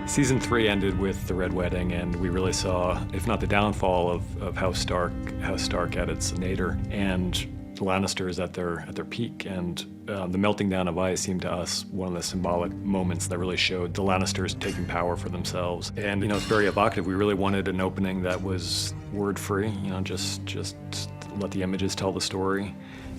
Season 3 ended with the Red Wedding, and we really saw, if not the downfall of House Stark at its nadir, and the Lannisters at their peak. And the melting down of ice seemed to us one of the symbolic moments that really showed the Lannisters taking power for themselves. And it's very evocative. We really wanted an opening that was word-free, just let the images tell the story.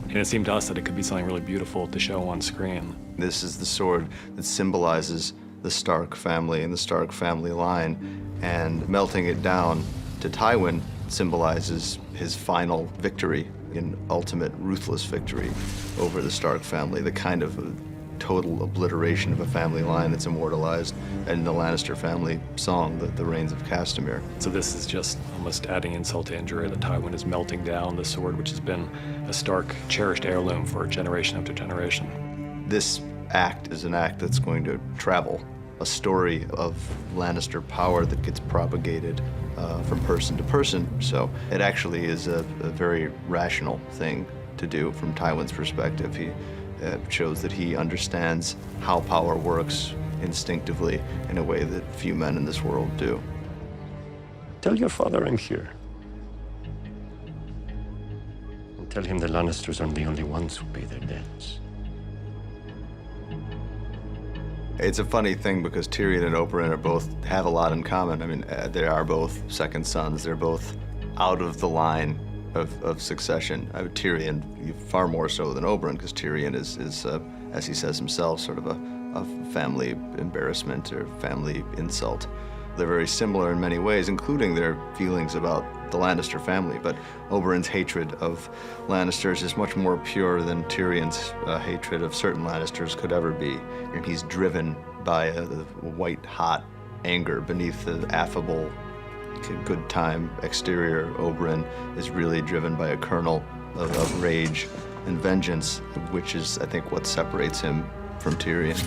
And it seemed to us that it could be something really beautiful to show on screen. This is the sword that symbolizes the Stark family and the Stark family line, and melting it down to Tywin symbolizes his final victory, an ultimate ruthless victory over the Stark family, the kind of total obliteration of a family line that's immortalized in the Lannister family song, the Reigns of Castamere. So this is just almost adding insult to injury that Tywin is melting down the sword, which has been a Stark cherished heirloom for generation after generation. This act is an act that's going to travel, a story of Lannister power that gets propagated from person to person. So it actually is a very rational thing to do from Tywin's perspective. He shows that he understands how power works instinctively in a way that few men in this world do. Tell your father I'm here. And tell him the Lannisters aren't the only ones who pay their debts. It's a funny thing because Tyrion and Oberyn have a lot in common. I mean, they are both second sons. They're both out of the line of succession. Tyrion far more so than Oberyn, because Tyrion is as he says himself, sort of a family embarrassment or family insult. They're very similar in many ways, including their feelings about the Lannister family, but Oberyn's hatred of Lannisters is much more pure than Tyrion's hatred of certain Lannisters could ever be. And he's driven by a white-hot anger beneath the affable, good time exterior. Oberyn is really driven by a kernel of rage and vengeance, which is, I think, what separates him from Tyrion.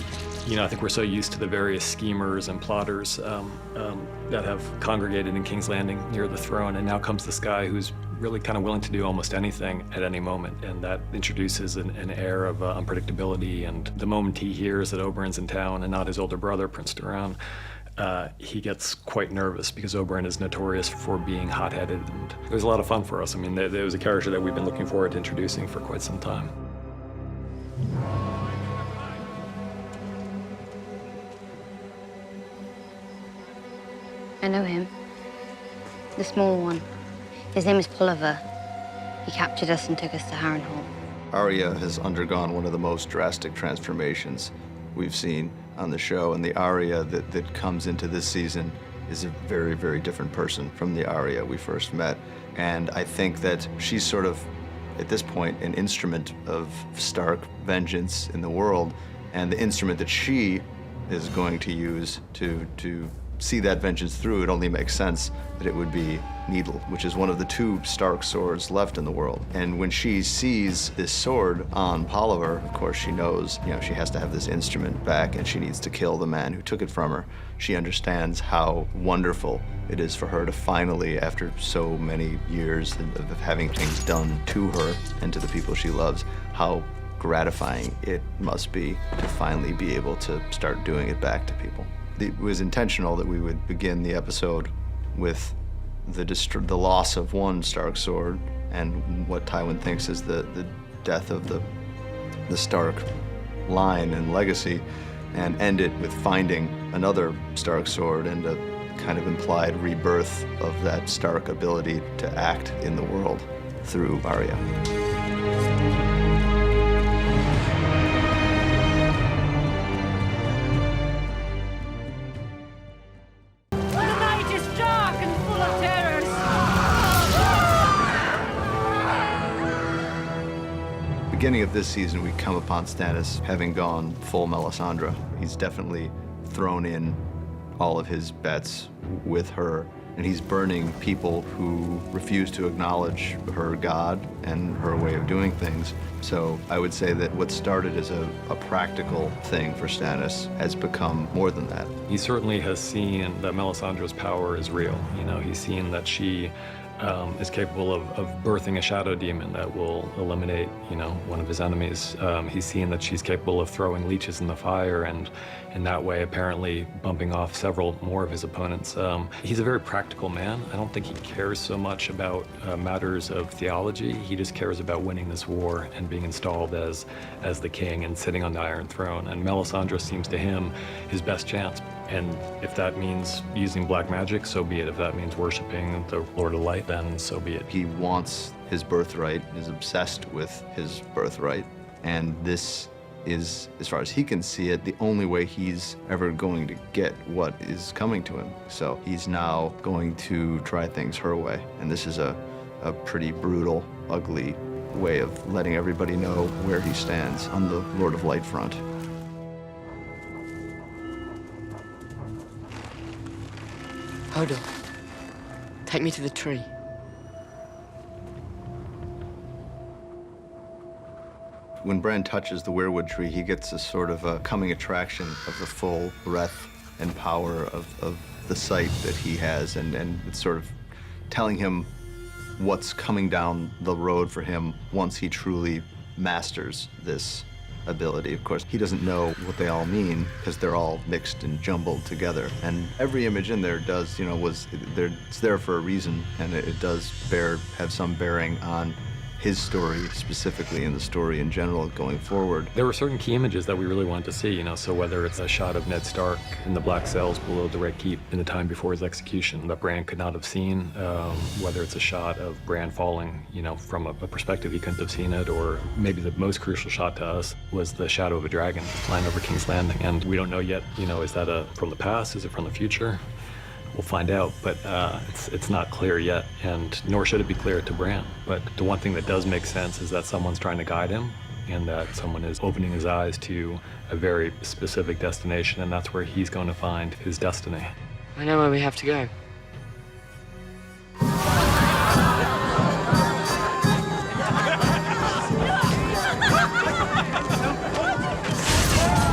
I think we're so used to the various schemers and plotters that have congregated in King's Landing near the throne, and now comes this guy who's really kind of willing to do almost anything at any moment, and that introduces an air of unpredictability. And the moment he hears that Oberyn's in town and not his older brother, Prince Doran, he gets quite nervous because Oberyn is notorious for being hot-headed, and it was a lot of fun for us. I mean, there was a character that we've been looking forward to introducing for quite some time. I know him. The small one. His name is Polliver. He captured us and took us to Harrenhal. Arya has undergone one of the most drastic transformations we've seen on the show, and the Arya that comes into this season is a very, very different person from the Arya we first met. And I think that she's sort of, at this point, an instrument of Stark vengeance in the world, and the instrument that she is going to use to see that vengeance through. It only makes sense that it would be Needle, which is one of the two Stark swords left in the world. And when she sees this sword on Polliver, of course she knows, she has to have this instrument back, and she needs to kill the man who took it from her. She understands how wonderful it is for her to finally, after so many years of having things done to her and to the people she loves, how gratifying it must be to finally be able to start doing it back to people. It was intentional that we would begin the episode with the loss of one Stark sword and what Tywin thinks is the death of the Stark line and legacy, and end it with finding another Stark sword and a kind of implied rebirth of that Stark ability to act in the world through Arya. Beginning of this season, we come upon Stannis having gone full Melisandre. He's definitely thrown in all of his bets with her, and he's burning people who refuse to acknowledge her god and her way of doing things. So I would say that what started as a practical thing for Stannis has become more than that. He certainly has seen that Melisandre's power is real. He's seen that she is capable of birthing a shadow demon that will eliminate, one of his enemies. He's seen that she's capable of throwing leeches in the fire, and in that way, apparently bumping off several more of his opponents. He's a very practical man. I don't think he cares so much about matters of theology. He just cares about winning this war and being installed as the king and sitting on the Iron Throne. And Melisandre seems to him his best chance. And if that means using black magic, so be it. If that means worshiping the Lord of Light, then so be it. He wants his birthright, is obsessed with his birthright, and this is, as far as he can see it, the only way he's ever going to get what is coming to him. So he's now going to try things her way, and this is a pretty brutal, ugly way of letting everybody know where he stands on the Lord of Light front. Hodor, take me to the tree. When Bran touches the weirwood tree, he gets a sort of a coming attraction of the full breadth and power of the sight that he has, and it's sort of telling him what's coming down the road for him once he truly masters this ability. Of course, he doesn't know what they all mean because they're all mixed and jumbled together. And every image in there does, it's there for a reason, and it does have some bearing on his story specifically and the story in general going forward. There were certain key images that we really wanted to see, so whether it's a shot of Ned Stark in the black cells below the Red Keep in the time before his execution that Bran could not have seen, whether it's a shot of Bran falling, from a perspective he couldn't have seen it, or maybe the most crucial shot to us was the shadow of a dragon flying over King's Landing. And we don't know yet, is that from the past? Is it from the future? We'll find out, but it's not clear yet, and nor should it be clear to Bran. But the one thing that does make sense is that someone's trying to guide him, and that someone is opening his eyes to a very specific destination, and that's where he's going to find his destiny. I know where we have to go.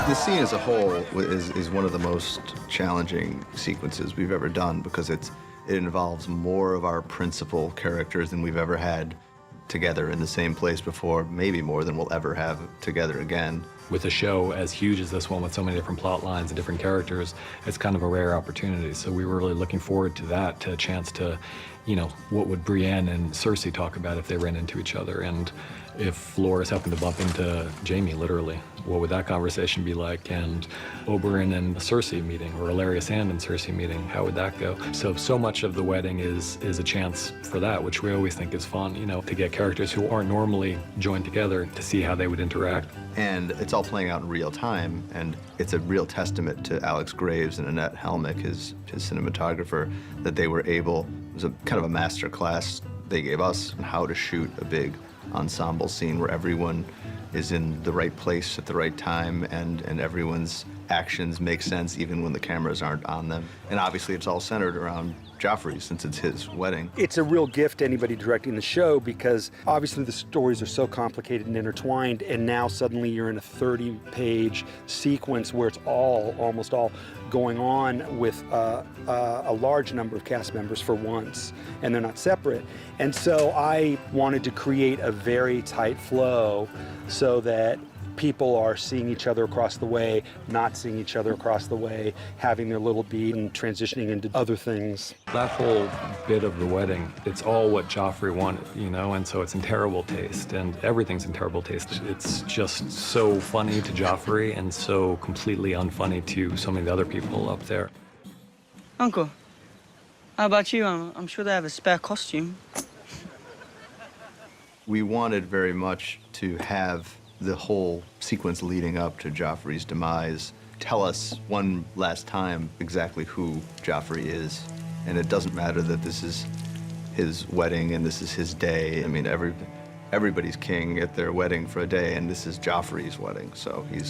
The scene as a whole is one of the most challenging sequences we've ever done because it involves more of our principal characters than we've ever had together in the same place before, maybe more than we'll ever have together again. With a show as huge as this one with so many different plot lines and different characters, it's kind of a rare opportunity. So we were really looking forward to that, to a chance to, what would Brienne and Cersei talk about if they ran into each other? And if Loras happened to bump into Jaime, literally, what would that conversation be like? And Oberyn and Cersei meeting, or Illyria Sand and Cersei meeting, how would that go? So much of the wedding is a chance for that, which we always think is fun, to get characters who aren't normally joined together to see how they would interact. And it's all playing out in real time, and it's a real testament to Alex Graves and Annette Helmick, his cinematographer, that they were able, it was a kind of a master class they gave us on how to shoot a big ensemble scene where everyone is in the right place at the right time, and everyone's actions make sense even when the cameras aren't on them. And obviously it's all centered around Joffrey since it's his wedding. It's a real gift to anybody directing the show because obviously the stories are so complicated and intertwined, and now suddenly you're in a 30-page sequence where it's almost all going on with a large number of cast members for once, and they're not separate. And so I wanted to create a very tight flow so that people are seeing each other across the way, not seeing each other across the way, having their little beat and transitioning into other things. That whole bit of the wedding, it's all what Joffrey wanted, and so it's in terrible taste, and everything's in terrible taste. It's just so funny to Joffrey and so completely unfunny to so many of the other people up there. Uncle, how about you? I'm sure they have a spare costume. We wanted very much to have the whole sequence leading up to Joffrey's demise tell us one last time exactly who Joffrey is. And it doesn't matter that this is his wedding and this is his day. I mean, everybody's king at their wedding for a day, and this is Joffrey's wedding. So he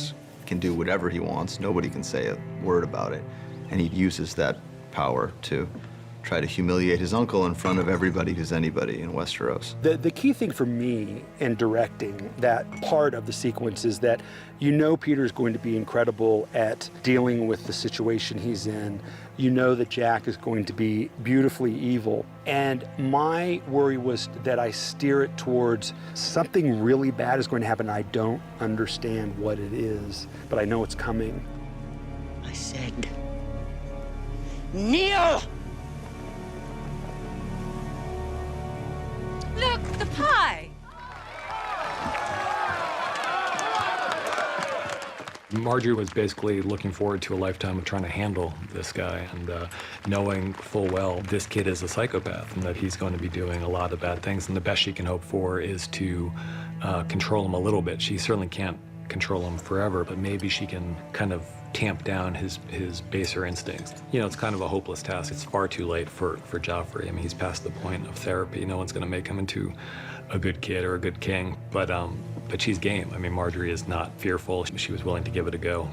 can do whatever he wants. Nobody can say a word about it. And he uses that power to try to humiliate his uncle in front of everybody who's anybody in Westeros. The key thing for me in directing that part of the sequence is that you know Peter's going to be incredible at dealing with the situation he's in. You know that Jack is going to be beautifully evil. And my worry was that I steer it towards something really bad is going to happen. I don't understand what it is, but I know it's coming. I said, kneel! Look, the pie! Marjorie was basically looking forward to a lifetime of trying to handle this guy and knowing full well this kid is a psychopath and that he's going to be doing a lot of bad things, and the best she can hope for is to control him a little bit. She certainly can't control him forever, but maybe she can kind of tamp down his baser instincts. You know, it's kind of a hopeless task. It's far too late for Joffrey. I mean, he's past the point of therapy. No one's going to make him into a good kid or a good king, but she's game. I mean, Marjorie is not fearful. She was willing to give it a go.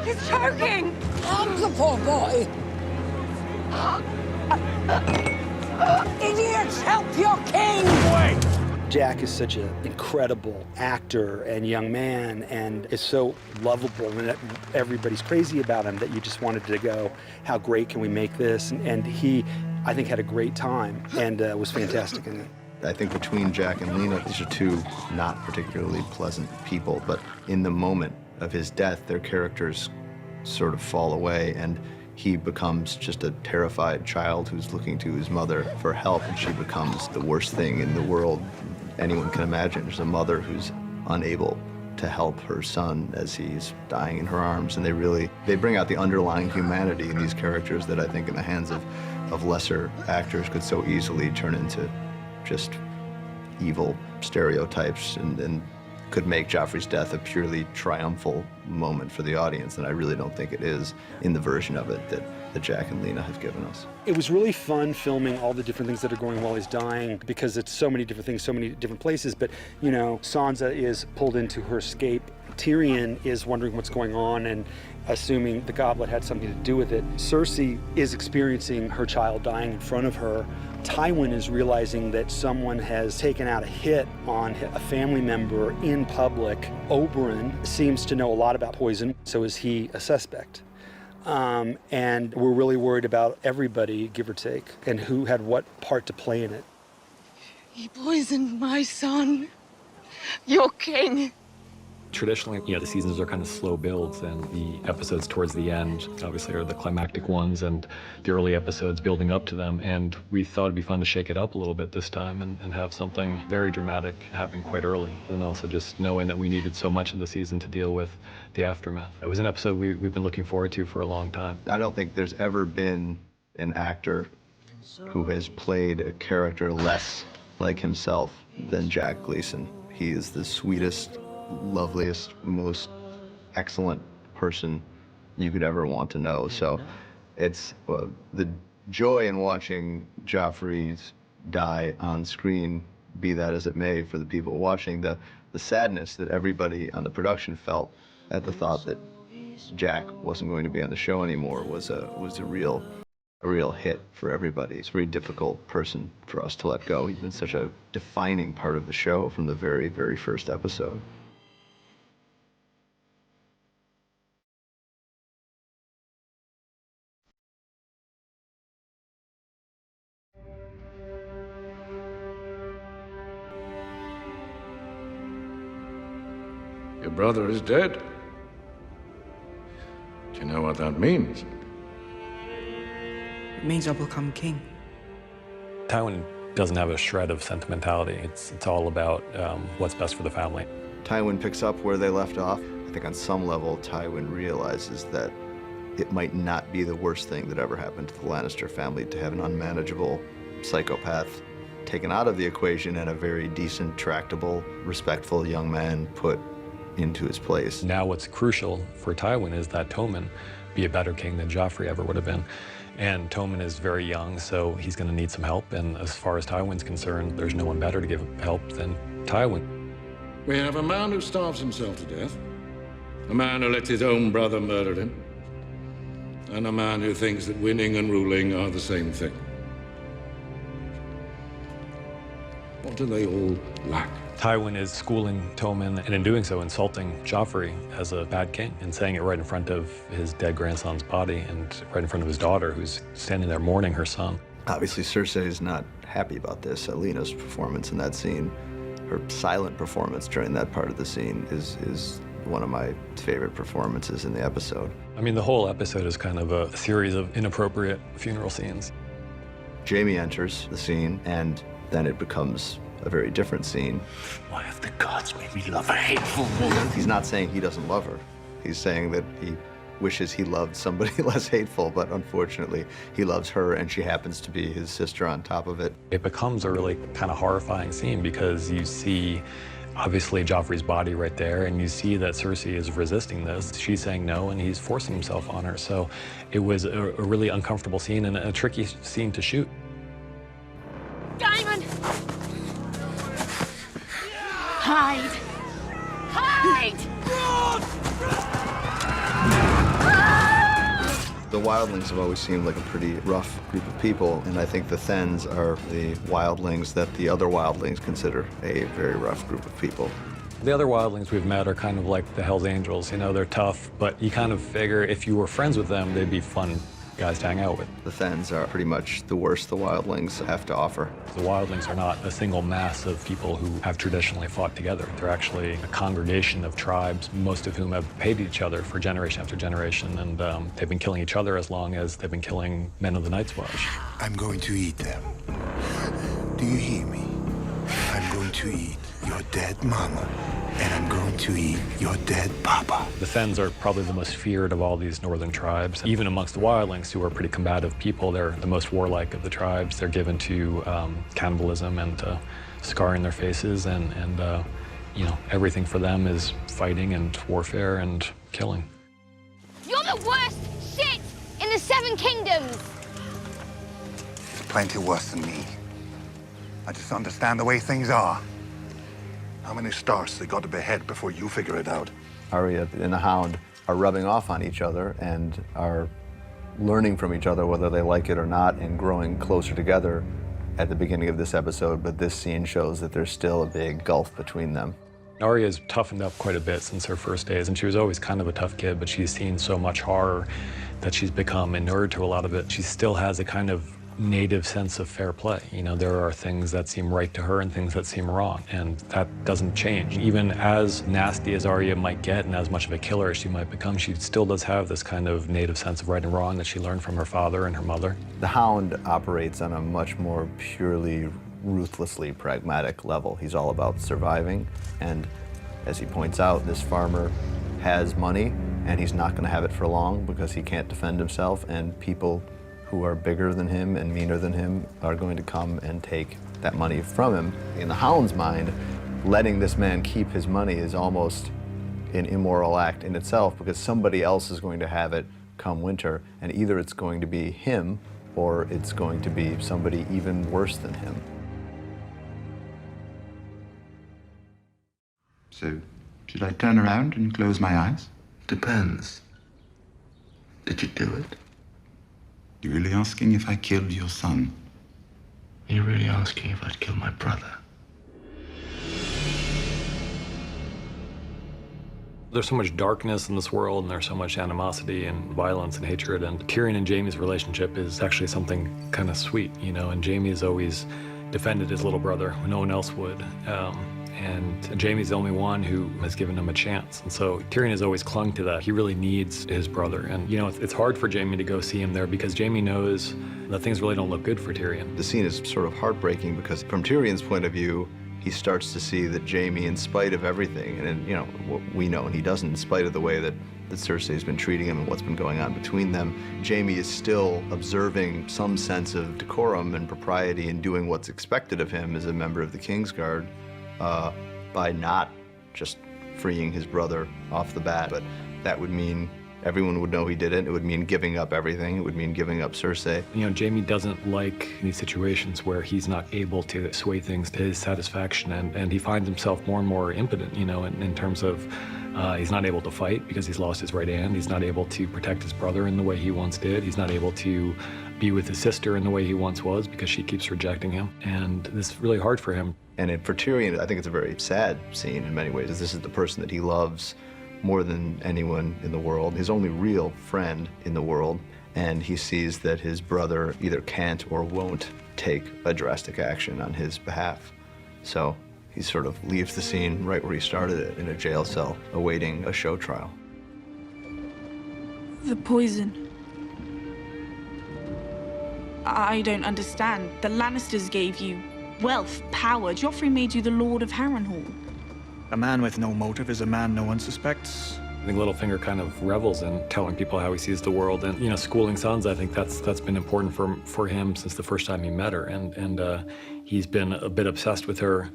He's choking! Help the poor boy! Idiots, help your king! Wait! Jack is such an incredible actor and young man and is so lovable, and everybody's crazy about him that you just wanted to go, how great can we make this? And he, I think, had a great time and was fantastic in it. I think between Jack and Lena, these are two not particularly pleasant people, but in the moment of his death, their characters sort of fall away, and he becomes just a terrified child who's looking to his mother for help, and she becomes the worst thing in the world anyone can imagine. There's a mother who's unable to help her son as he's dying in her arms, and they bring out the underlying humanity in these characters that I think in the hands of lesser actors could so easily turn into just evil stereotypes and could make Joffrey's death a purely triumphal moment for the audience, and I really don't think it is in the version of it that Jack and Lena have given us. It was really fun filming all the different things that are going while he's dying, because it's so many different things, so many different places. But, you know, Sansa is pulled into her escape. Tyrion is wondering what's going on and assuming the goblet had something to do with it. Cersei is experiencing her child dying in front of her. Tywin is realizing that someone has taken out a hit on a family member in public. Oberyn seems to know a lot about poison, so is he a suspect? And we're really worried about everybody, give or take, and who had what part to play in it. He poisoned my son. Your king. Traditionally, you know, the seasons are kind of slow builds, and the episodes towards the end obviously are the climactic ones, and the early episodes building up to them. And we thought it'd be fun to shake it up a little bit this time and have something very dramatic happen quite early. And also just knowing that we needed so much of the season to deal with the aftermath. It was an episode we've been looking forward to for a long time. I don't think there's ever been an actor who has played a character less like himself than Jack Gleeson. He is the sweetest, loveliest, most excellent person you could ever want to know. So it's the joy in watching Joffrey die on screen, be that as it may for the people watching, the sadness that everybody on the production felt at the thought that Jack wasn't going to be on the show anymore was a real hit for everybody. It's a very difficult person for us to let go. He's been such a defining part of the show from the very, very first episode. Your brother is dead. Do you know what that means? It means I'll become king. Tywin doesn't have a shred of sentimentality. It's all about what's best for the family. Tywin picks up where they left off. I think on some level, Tywin realizes that it might not be the worst thing that ever happened to the Lannister family to have an unmanageable psychopath taken out of the equation and a very decent, tractable, respectful young man put into his place. Now what's crucial for Tywin is that Tommen be a better king than Joffrey ever would have been. And Tommen is very young, so he's going to need some help. And as far as Tywin's concerned, there's no one better to give help than Tywin. We have a man who starves himself to death, A man who lets his own brother murder him, and a man who thinks that winning and ruling are the same thing. What do they all lack? Tywin is schooling Tommen, and in doing so, insulting Joffrey as a bad king and saying it right in front of his dead grandson's body and right in front of his daughter, who's standing there mourning her son. Obviously, Cersei is not happy about this. Alina's performance in that scene, her silent performance during that part of the scene is one of my favorite performances in the episode. I mean, the whole episode is kind of a series of inappropriate funeral scenes. Jaime enters the scene, and then it becomes a very different scene. Why have the gods made me love a hateful woman? He's not saying he doesn't love her. He's saying that he wishes he loved somebody less hateful, but unfortunately, he loves her, and she happens to be his sister on top of it. It becomes a really kind of horrifying scene because you see, obviously, Joffrey's body right there, and you see that Cersei is resisting this. She's saying no, and he's forcing himself on her. So it was a really uncomfortable scene and a tricky scene to shoot. Diamond! Hide! Hide! The wildlings have always seemed like a pretty rough group of people, and I think the Thens are the wildlings that the other wildlings consider a very rough group of people. The other wildlings we've met are kind of like the Hells Angels. You know, they're tough, but you kind of figure if you were friends with them, they'd be fun guys to hang out with. The Thens are pretty much the worst the wildlings have to offer. The wildlings are not a single mass of people who have traditionally fought together. They're actually a congregation of tribes, most of whom have hated each other for generation after generation, and they've been killing each other as long as they've been killing men of the Night's Watch. I'm going to eat them. Do you hear me? I'm going to eat your dead mama, and I'm going to eat your dead papa. The Thens are probably the most feared of all these northern tribes. Even amongst the wildlings, who are pretty combative people, they're the most warlike of the tribes. They're given to cannibalism and scarring their faces, and you know, everything for them is fighting and warfare and killing. You're the worst shit in the Seven Kingdoms! Plenty worse than me. I just understand the way things are. How many stars they got to behead before you figure it out? Arya and the Hound are rubbing off on each other and are learning from each other whether they like it or not and growing closer together at the beginning of this episode, but this scene shows that there's still a big gulf between them. Arya's toughened up quite a bit since her first days, and she was always kind of a tough kid, but she's seen so much horror that she's become inured to a lot of it. She still has a kind of native sense of fair play. You know, there are things that seem right to her and things that seem wrong, and that doesn't change. Even as nasty as Arya might get and as much of a killer as she might become, she still does have this kind of native sense of right and wrong that she learned from her father and her mother. The Hound operates on a much more purely, ruthlessly pragmatic level. He's all about surviving, and as he points out, this farmer has money, and he's not going to have it for long because he can't defend himself, and people who are bigger than him and meaner than him are going to come and take that money from him. In the Hound's mind, letting this man keep his money is almost an immoral act in itself because somebody else is going to have it come winter, and either it's going to be him or it's going to be somebody even worse than him. So, should I turn around and close my eyes? Depends. Did you do it? You really asking if I killed your son? You're really asking if I'd kill my brother? There's so much darkness in this world, and there's so much animosity and violence and hatred, and Tyrion and Jaime's relationship is actually something kind of sweet, you know, and Jaime has always defended his little brother when no one else would. And Jaime's the only one who has given him a chance. And so Tyrion has always clung to that. He really needs his brother. And, you know, it's hard for Jaime to go see him there because Jaime knows that things really don't look good for Tyrion. The scene is sort of heartbreaking because from Tyrion's point of view, he starts to see that Jaime, in spite of everything, and you know, what we know, and he doesn't, in spite of the way that Cersei's been treating him and what's been going on between them, Jaime is still observing some sense of decorum and propriety in doing what's expected of him as a member of the Kingsguard, by not just freeing his brother off the bat. But that would mean everyone would know he did it. It would mean giving up everything. It would mean giving up Cersei. You know, Jaime doesn't like these situations where he's not able to sway things to his satisfaction, and he finds himself more and more impotent, you know, in terms of He's not able to fight because he's lost his right hand. He's not able to protect his brother in the way he once did. He's not able to be with his sister in the way he once was because she keeps rejecting him. And this is really hard for him. And for Tyrion, I think it's a very sad scene in many ways, as this is the person that he loves more than anyone in the world, his only real friend in the world. And he sees that his brother either can't or won't take a drastic action on his behalf. So he sort of leaves the scene right where he started it, in a jail cell, awaiting a show trial. The poison. I don't understand. The Lannisters gave you wealth, power. Joffrey made you the Lord of Harrenhal. A man with no motive is a man no one suspects. I think Littlefinger kind of revels in telling people how he sees the world, and schooling Sansa. I think that's been important for him since the first time he met her, and he's been a bit obsessed with her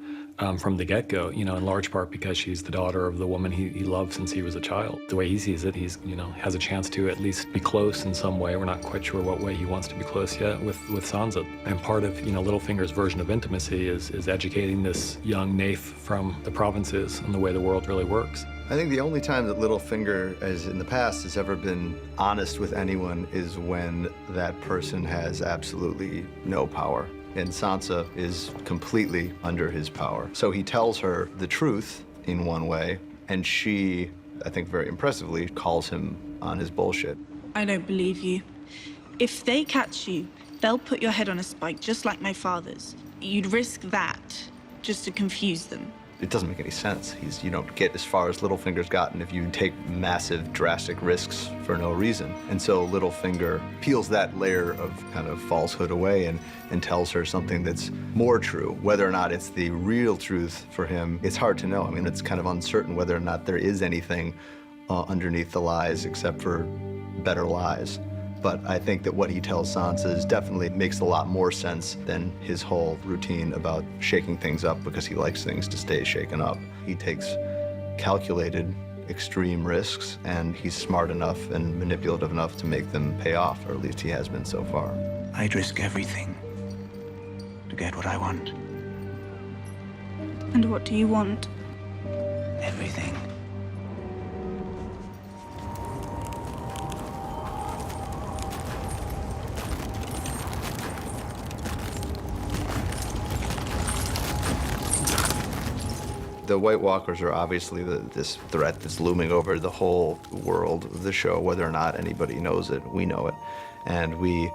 from the get-go. In large part because she's the daughter of the woman he loved since he was a child. The way he sees it, he's has a chance to at least be close in some way. We're not quite sure what way he wants to be close yet with Sansa. And part of Littlefinger's version of intimacy is educating this young naif from the provinces on the way the world really works. I think the only time that Littlefinger, as in the past, has ever been honest with anyone is when that person has absolutely no power. And Sansa is completely under his power. So he tells her the truth in one way, and she, I think very impressively, calls him on his bullshit. I don't believe you. If they catch you, they'll put your head on a spike, just like my father's. You'd risk that just to confuse them. It doesn't make any sense. You don't get as far as Littlefinger's gotten if you take massive, drastic risks for no reason. And so Littlefinger peels that layer of kind of falsehood away and tells her something that's more true. Whether or not it's the real truth for him, it's hard to know. I mean, it's kind of uncertain whether or not there is anything underneath the lies except for better lies. But I think that what he tells Sansa definitely makes a lot more sense than his whole routine about shaking things up because he likes things to stay shaken up. He takes calculated, extreme risks, and he's smart enough and manipulative enough to make them pay off, or at least he has been so far. I'd risk everything to get what I want. And what do you want? Everything. The White Walkers are obviously this threat that's looming over the whole world of the show, whether or not anybody knows it, we know it. And we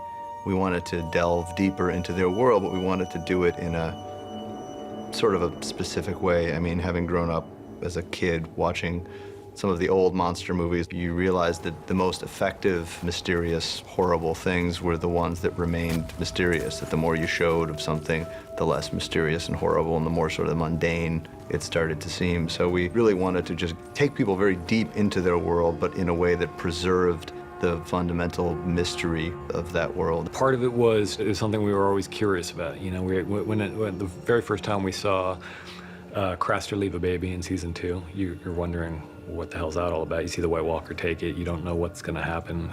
wanted to delve deeper into their world, but we wanted to do it in a sort of a specific way. I mean, having grown up as a kid watching some of the old monster movies, you realize that the most effective, mysterious, horrible things were the ones that remained mysterious, that the more you showed of something, the less mysterious and horrible and the more sort of mundane it started to seem. So we really wanted to just take people very deep into their world, but in a way that preserved the fundamental mystery of that world. Part of it was something we were always curious about. When the very first time we saw Craster leave a baby in season 2, you're wondering, what the hell's that all about? You see the White Walker take it, you don't know what's gonna happen.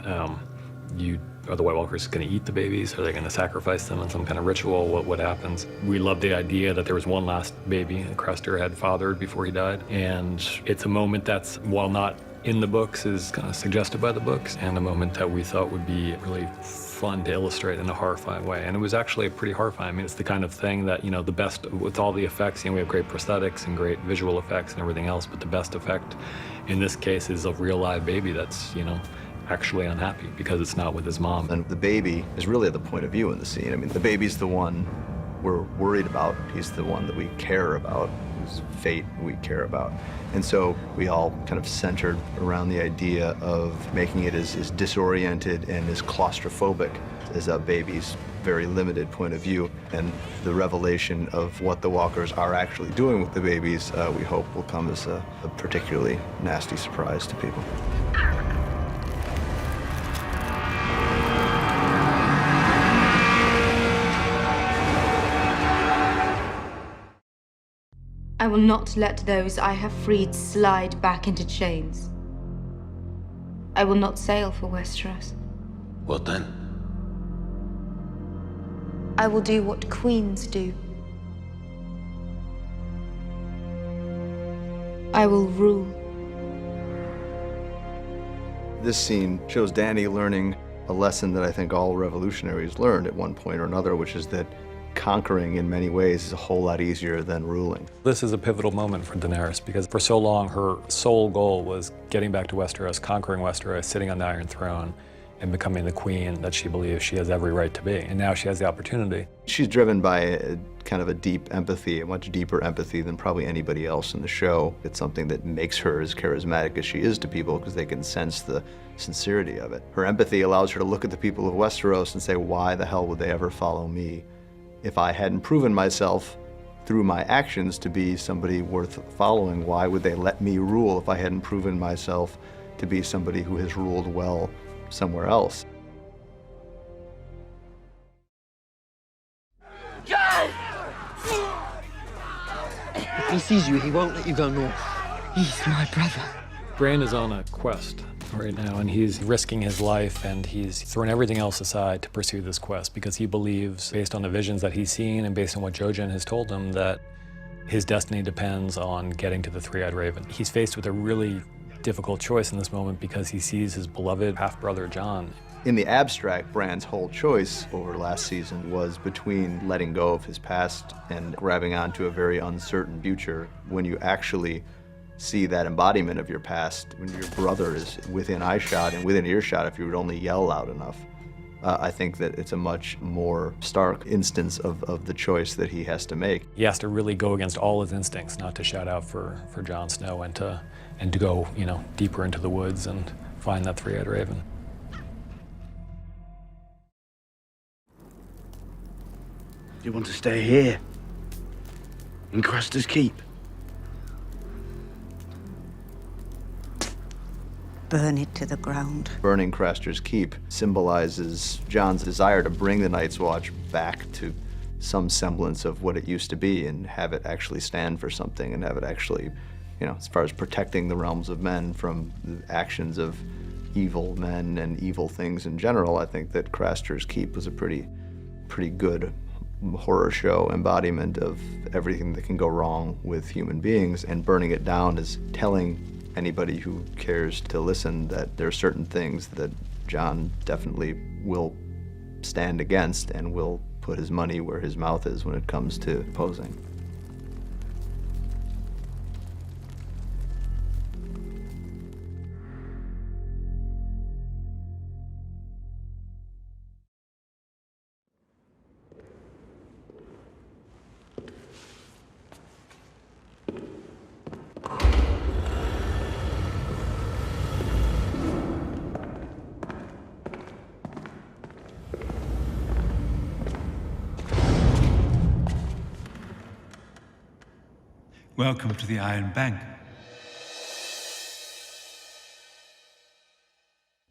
Are the White Walkers gonna eat the babies? Are they gonna sacrifice them in some kind of ritual? What happens? We loved the idea that there was one last baby that Craster had fathered before he died. And it's a moment that's, while not in the books, is kind of suggested by the books, and a moment that we thought would be really fun to illustrate in a horrifying way. And it was actually pretty horrifying. I mean, it's the kind of thing that, the best, with all the effects, we have great prosthetics and great visual effects and everything else, but the best effect in this case is a real live baby that's, actually unhappy because it's not with his mom. And the baby is really the point of view in the scene. I mean, the baby's the one we're worried about. He's the one that we care about, whose fate we care about. And so we all kind of centered around the idea of making it as disoriented and as claustrophobic as a baby's very limited point of view. And the revelation of what the Walkers are actually doing with the babies, we hope will come as a particularly nasty surprise to people. I will not let those I have freed slide back into chains. I will not sail for Westeros. What then? I will do what queens do. I will rule. This scene shows Dany learning a lesson that I think all revolutionaries learned at one point or another, which is that conquering in many ways is a whole lot easier than ruling. This is a pivotal moment for Daenerys because for so long her sole goal was getting back to Westeros, conquering Westeros, sitting on the Iron Throne, and becoming the queen that she believes she has every right to be. And now she has the opportunity. She's driven by a kind of a deep empathy, a much deeper empathy than probably anybody else in the show. It's something that makes her as charismatic as she is to people because they can sense the sincerity of it. Her empathy allows her to look at the people of Westeros and say, why the hell would they ever follow me? If I hadn't proven myself through my actions to be somebody worth following, why would they let me rule if I hadn't proven myself to be somebody who has ruled well somewhere else? If he sees you, he won't let you go north. He's my brother. Bran is on a quest right now, and he's risking his life, and he's thrown everything else aside to pursue this quest because he believes, based on the visions that he's seen and based on what Jojen has told him, that his destiny depends on getting to the Three-Eyed Raven. He's faced with a really difficult choice in this moment because he sees his beloved half-brother Jon. In the abstract, Bran's whole choice over last season was between letting go of his past and grabbing onto a very uncertain future. When you actually see that embodiment of your past, when your brother is within eyeshot and within earshot if you would only yell loud enough, I think that it's a much more stark instance of the choice that he has to make. He has to really go against all his instincts, not to shout out for Jon Snow and to go, you know, deeper into the woods and find that Three-Eyed Raven. Do you want to stay here? In Craster's Keep? Burn it to the ground. Burning Craster's Keep symbolizes Jon's desire to bring the Night's Watch back to some semblance of what it used to be and have it actually stand for something and have it actually, you know, as far as protecting the realms of men from the actions of evil men and evil things in general. I think that Craster's Keep was a pretty good horror show embodiment of everything that can go wrong with human beings, and burning it down is telling anybody who cares to listen that there are certain things that Jon definitely will stand against and will put his money where his mouth is when it comes to opposing. Welcome to the Iron Bank.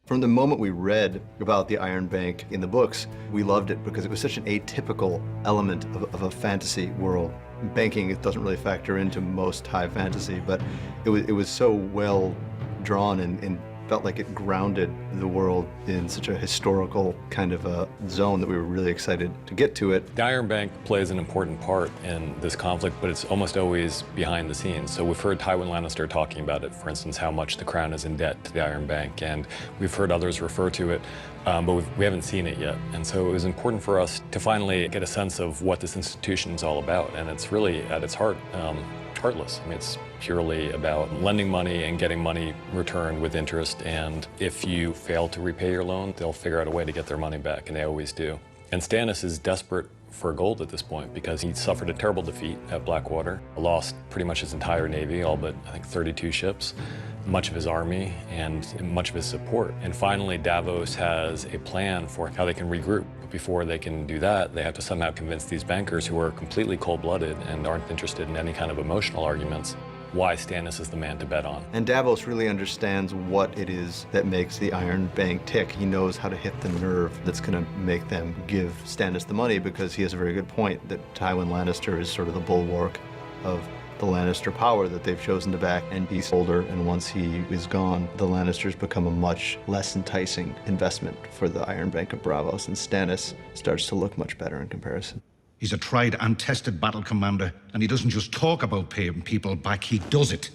From the moment we read about the Iron Bank in the books, we loved it because it was such an atypical element of a fantasy world. Banking, it doesn't really factor into most high fantasy, but it was so well drawn and felt like it grounded the world in such a historical kind of a zone that we were really excited to get to it. The Iron Bank plays an important part in this conflict, but it's almost always behind the scenes. So we've heard Tywin Lannister talking about it, for instance, how much the Crown is in debt to the Iron Bank, and we've heard others refer to it, but we haven't seen it yet. And so it was important for us to finally get a sense of what this institution is all about, and it's really, at its heart, heartless. I mean, it's purely about lending money and getting money returned with interest, and if you fail to repay your loan, they'll figure out a way to get their money back, and they always do. And Stannis is desperate for gold at this point because he suffered a terrible defeat at Blackwater, lost pretty much his entire navy, all but I think 32 ships, much of his army, and much of his support. And finally, Davos has a plan for how they can regroup. But before they can do that, they have to somehow convince these bankers who are completely cold-blooded and aren't interested in any kind of emotional arguments why Stannis is the man to bet on. And Davos really understands what it is that makes the Iron Bank tick. He knows how to hit the nerve that's going to make them give Stannis the money, because he has a very good point that Tywin Lannister is sort of the bulwark of the Lannister power that they've chosen to back, and he's older, and once he is gone, the Lannisters become a much less enticing investment for the Iron Bank of Braavos, and Stannis starts to look much better in comparison. He's a tried and tested battle commander, and he doesn't just talk about paying people back, he does it.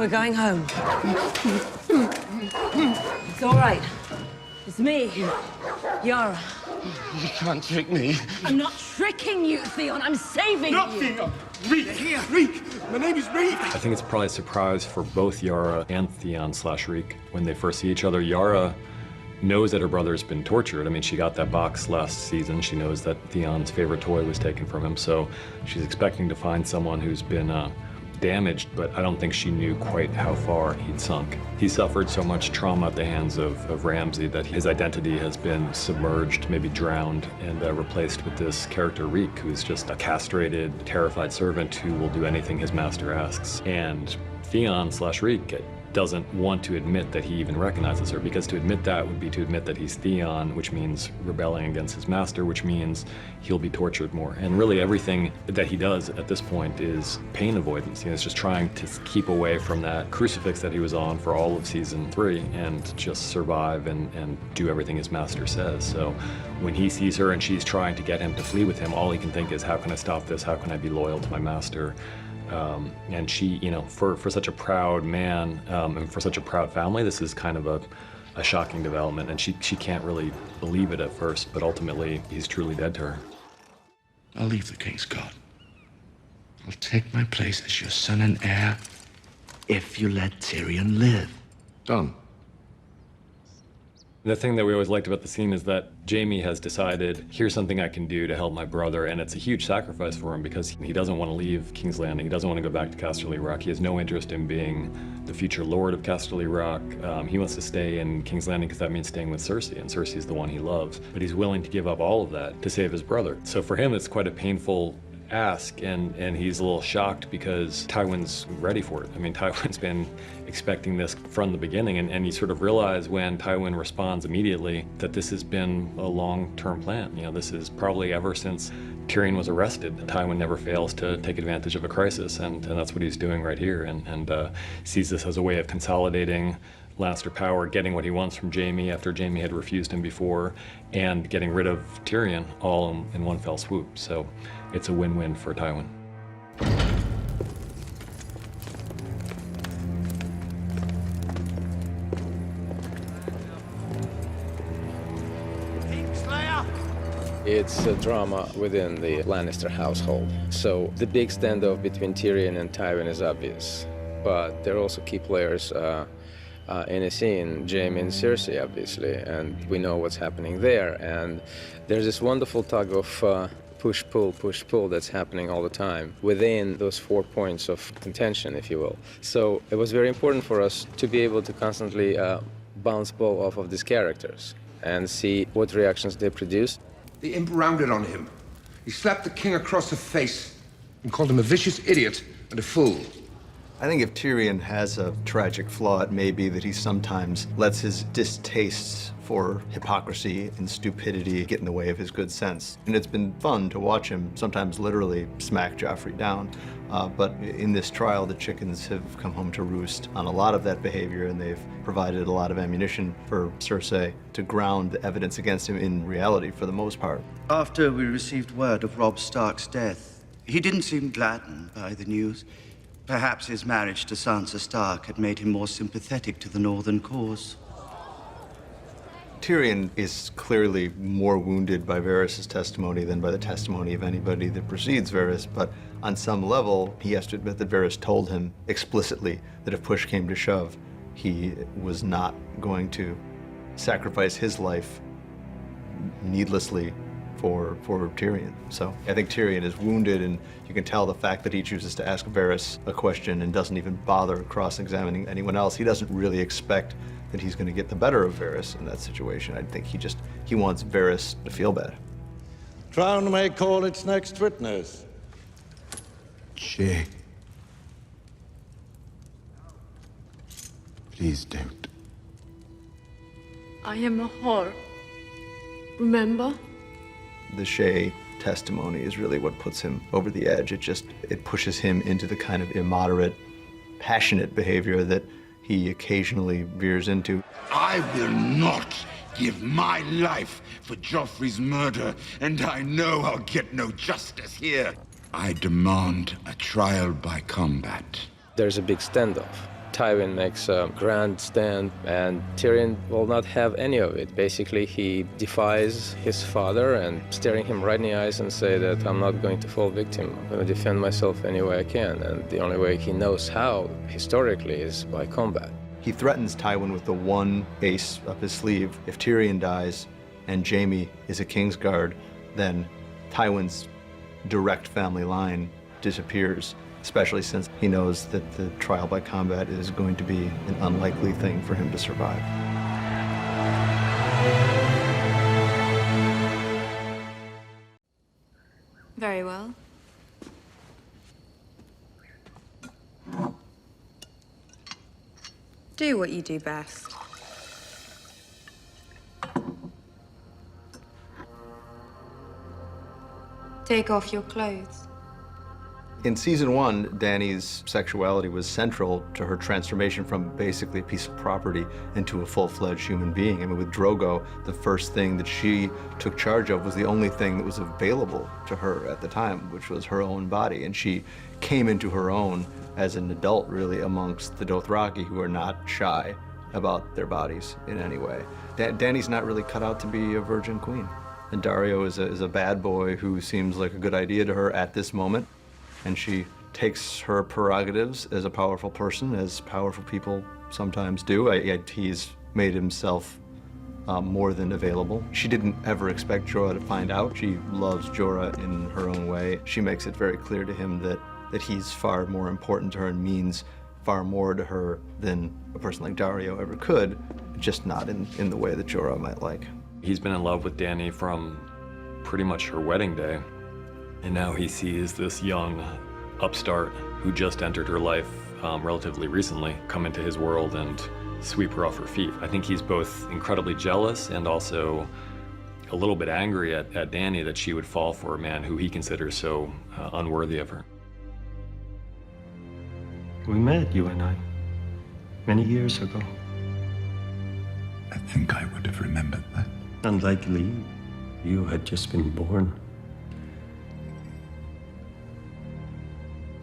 We're going home. It's all right. It's me, Yara. You can't trick me. I'm not tricking you, Theon. I'm saving Not you. Theon. Reek. Here. Reek. My name is Reek. I think it's probably a surprise for both Yara and Theon/Reek when they first see each other. Yara knows that her brother's been tortured. I mean, she got that box last season. She knows that Theon's favorite toy was taken from him, so she's expecting to find someone who's been damaged, but I don't think she knew quite how far he'd sunk. He suffered so much trauma at the hands of Ramsay that his identity has been submerged, maybe drowned, and replaced with this character Reek, who's just a castrated, terrified servant who will do anything his master asks. And Theon/Reek doesn't want to admit that he even recognizes her, because to admit that would be to admit that he's Theon, which means rebelling against his master, which means he'll be tortured more. And really everything that he does at this point is pain avoidance. You know, it's just trying to keep away from that crucifix that he was on for all of season 3 and just survive and do everything his master says. So when he sees her and she's trying to get him to flee with him, all he can think is, how can I stop this? How can I be loyal to my master? And she, you know, for such a proud man and for such a proud family, this is kind of a shocking development, and she can't really believe it at first, but ultimately he's truly dead to her. I'll leave the King's Guard. I'll take my place as your son and heir if you let Tyrion live. Done. The thing that we always liked about the scene is that Jaime has decided, here's something I can do to help my brother, and it's a huge sacrifice for him because he doesn't want to leave King's Landing. He doesn't want to go back to Casterly Rock. He has no interest in being the future lord of Casterly Rock. He wants to stay in King's Landing because that means staying with Cersei, and Cersei is the one he loves. But he's willing to give up all of that to save his brother. So for him, it's quite a painful ask, and he's a little shocked because Tywin's ready for it. I mean, Tywin's been expecting this from the beginning, and you sort of realize when Tywin responds immediately that this has been a long-term plan. You know, this is probably ever since Tyrion was arrested. Tywin never fails to take advantage of a crisis, and that's what he's doing right here, and sees this as a way of consolidating Lannister power, getting what he wants from Jaime after Jaime had refused him before, and getting rid of Tyrion all in one fell swoop. So it's a win-win for Tywin. It's a drama within the Lannister household. So the big standoff between Tyrion and Tywin is obvious, but there are also key players in a scene, Jaime and Cersei, obviously, and we know what's happening there. And there's this wonderful tug of push-pull that's happening all the time within those 4 points of contention, if you will. So it was very important for us to be able to constantly bounce ball off of these characters and see what reactions they produce. The imp rounded on him. He slapped the king across the face and called him a vicious idiot and a fool. I think if Tyrion has a tragic flaw, it may be that he sometimes lets his distastes for hypocrisy and stupidity get in the way of his good sense. And it's been fun to watch him sometimes literally smack Joffrey down. But in this trial, the chickens have come home to roost on a lot of that behavior, and they've provided a lot of ammunition for Cersei to ground the evidence against him in reality for the most part. After we received word of Robb Stark's death, he didn't seem gladdened by the news. Perhaps his marriage to Sansa Stark had made him more sympathetic to the Northern cause. Tyrion is clearly more wounded by Varys' testimony than by the testimony of anybody that precedes Varys, but on some level, he has to admit that Varys told him explicitly that if push came to shove, he was not going to sacrifice his life needlessly for Tyrion. So I think Tyrion is wounded, and you can tell the fact that he chooses to ask Varys a question and doesn't even bother cross-examining anyone else. He doesn't really expect that he's going to get the better of Varys in that situation. I think he wants Varys to feel bad. Crown may call its next witness. Shay. Please don't. I am a whore. Remember? The Shay testimony is really what puts him over the edge. It pushes him into the kind of immoderate, passionate behavior that he occasionally veers into. I will not give my life for Joffrey's murder, and I know I'll get no justice here. I demand a trial by combat. There's a big standoff. Tywin makes a grand stand, and Tyrion will not have any of it. Basically, he defies his father and staring him right in the eyes and say that I'm not going to fall victim. I'm going to defend myself any way I can, and the only way he knows how, historically, is by combat. He threatens Tywin with the one ace up his sleeve. If Tyrion dies and Jaime is a Kingsguard, then Tywin's direct family line disappears, especially since he knows that the trial by combat is going to be an unlikely thing for him to survive. Very well. Do what you do best. Take off your clothes. In season 1, Dany's sexuality was central to her transformation from basically a piece of property into a full-fledged human being. I mean, with Drogo, the first thing that she took charge of was the only thing that was available to her at the time, which was her own body. And she came into her own as an adult, really, amongst the Dothraki, who are not shy about their bodies in any way. Dany's not really cut out to be a virgin queen. And Dario is a bad boy who seems like a good idea to her at this moment. And she takes her prerogatives as a powerful person, as powerful people sometimes do. He's made himself more than available. She didn't ever expect Jorah to find out. She loves Jorah in her own way. She makes it very clear to him that he's far more important to her and means far more to her than a person like Dario ever could, just not in the way that Jorah might like. He's been in love with Dany from pretty much her wedding day. And now he sees this young upstart who just entered her life relatively recently come into his world and sweep her off her feet. I think he's both incredibly jealous and also a little bit angry at Dany that she would fall for a man who he considers so unworthy of her. We met, you and I, many years ago. I think I would have remembered that. Unlikely, you had just been born.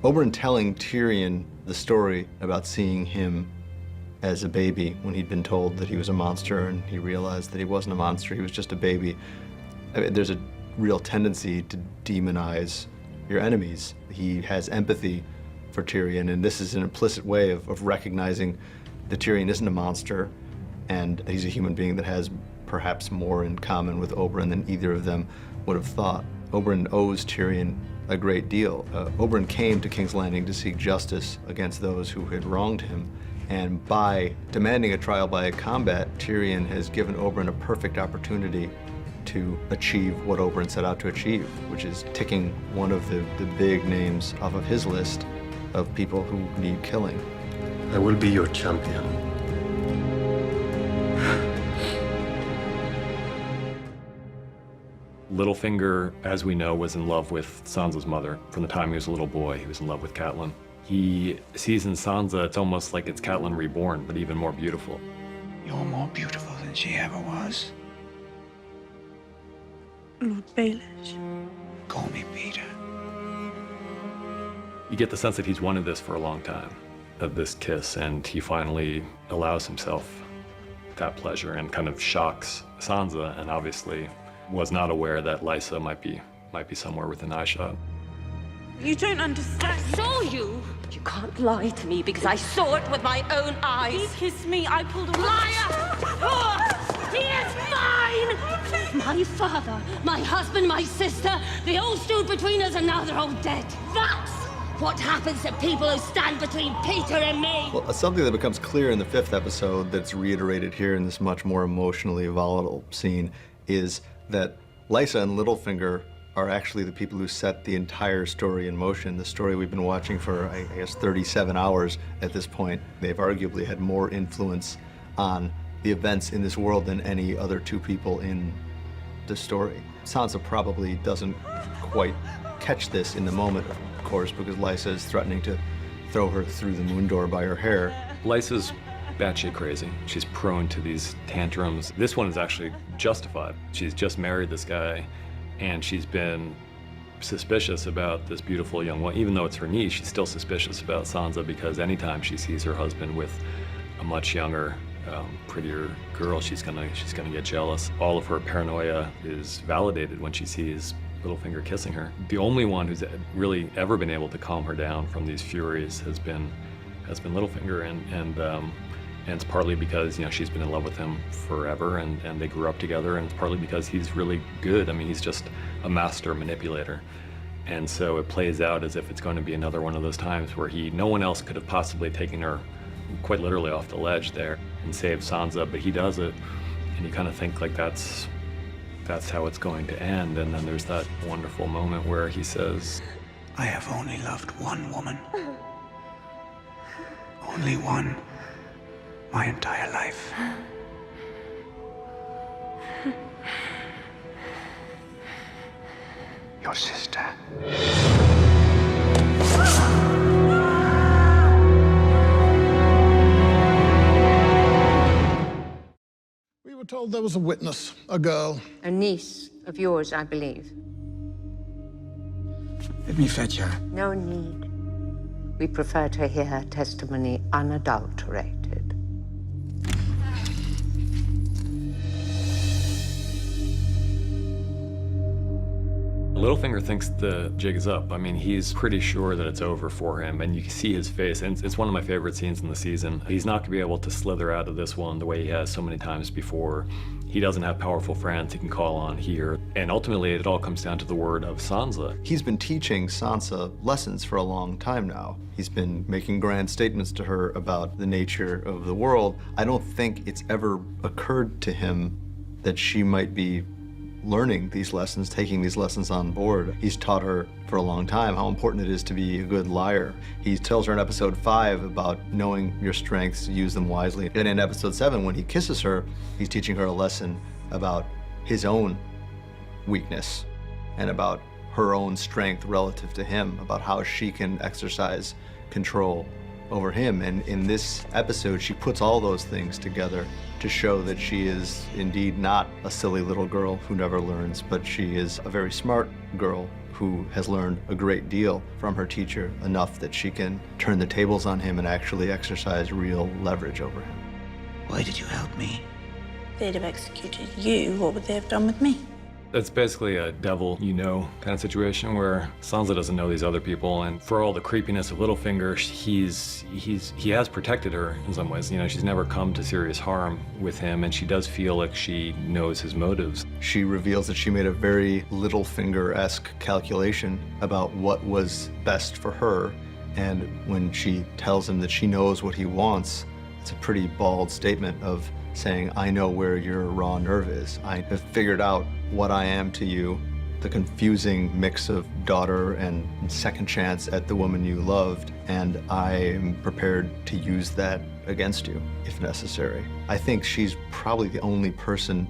Oberyn telling Tyrion the story about seeing him as a baby when he'd been told that he was a monster and he realized that he wasn't a monster, he was just a baby. I mean, there's a real tendency to demonize your enemies. He has empathy for Tyrion, and this is an implicit way of recognizing that Tyrion isn't a monster and that he's a human being that has perhaps more in common with Oberyn than either of them would have thought. Oberyn owes Tyrion a great deal. Oberyn came to King's Landing to seek justice against those who had wronged him, and by demanding a trial by combat, Tyrion has given Oberyn a perfect opportunity to achieve what Oberyn set out to achieve, which is ticking one of the big names off of his list of people who need killing. I will be your champion. Littlefinger, as we know, was in love with Sansa's mother. From the time he was a little boy, he was in love with Catelyn. He sees in Sansa, it's almost like it's Catelyn reborn, but even more beautiful. You're more beautiful than she ever was. Lord Baelish. Call me Peter. You get the sense that he's wanted this for a long time, of this kiss, and he finally allows himself that pleasure and kind of shocks Sansa, and obviously was not aware that Lysa might be somewhere within eyeshot. You don't understand. I saw you! You can't lie to me because I saw it with my own eyes. He kissed me. I pulled a Liar! He is mine! My father, my husband, my sister, they all stood between us and now they're all dead. That's what happens to people who stand between Peter and me. Well, something that becomes clear in the 5th episode that's reiterated here in this much more emotionally volatile scene is that Lysa and Littlefinger are actually the people who set the entire story in motion. The story we've been watching for, I guess, 37 hours at this point. They've arguably had more influence on the events in this world than any other two people in the story. Sansa probably doesn't quite catch this in the moment, of course, because Lysa is threatening to throw her through the moon door by her hair. Lysa's batshit crazy. She's prone to these tantrums. This one is actually justified. She's just married this guy, and she's been suspicious about this beautiful young woman. Even though it's her niece, she's still suspicious about Sansa because anytime she sees her husband with a much younger, prettier girl, she's gonna get jealous. All of her paranoia is validated when she sees Littlefinger kissing her. The only one who's really ever been able to calm her down from these furies has been Littlefinger, and it's partly because, you know, she's been in love with him forever, and they grew up together, and it's partly because he's really good. I mean, he's just a master manipulator. And so it plays out as if it's going to be another one of those times where no one else could have possibly taken her quite literally off the ledge there and saved Sansa, but he does it, and you kind of think like that's how it's going to end. And then there's that wonderful moment where he says, I have only loved one woman. Only one. My entire life. Your sister. We were told there was a witness, a girl. A niece of yours, I believe. Let me fetch her. No need. We prefer to hear her testimony unadulterated. Littlefinger thinks the jig is up. I mean, he's pretty sure that it's over for him, and you can see his face, and it's one of my favorite scenes in the season. He's not gonna be able to slither out of this one the way he has so many times before. He doesn't have powerful friends he can call on here, and ultimately it all comes down to the word of Sansa. He's been teaching Sansa lessons for a long time now. He's been making grand statements to her about the nature of the world. I don't think it's ever occurred to him that she might be learning these lessons, taking these lessons on board. He's taught her for a long time how important it is to be a good liar. He tells her in episode 5 about knowing your strengths, use them wisely. And in episode 7, when he kisses her, he's teaching her a lesson about his own weakness and about her own strength relative to him, about how she can exercise control over him. And in this episode, she puts all those things together to show that she is indeed not a silly little girl who never learns, but she is a very smart girl who has learned a great deal from her teacher, enough that she can turn the tables on him and actually exercise real leverage over him. Why did you help me? If they'd have executed you, what would they have done with me? It's basically a devil you know kind of situation where Sansa doesn't know these other people, and for all the creepiness of Littlefinger, he has protected her in some ways. You know, she's never come to serious harm with him, and she does feel like she knows his motives. She reveals that she made a very Littlefinger-esque calculation about what was best for her, and when she tells him that she knows what he wants, it's a pretty bald statement of saying, I know where your raw nerve is. I have figured out what I am to you, the confusing mix of daughter and second chance at the woman you loved, and I am prepared to use that against you if necessary. I think she's probably the only person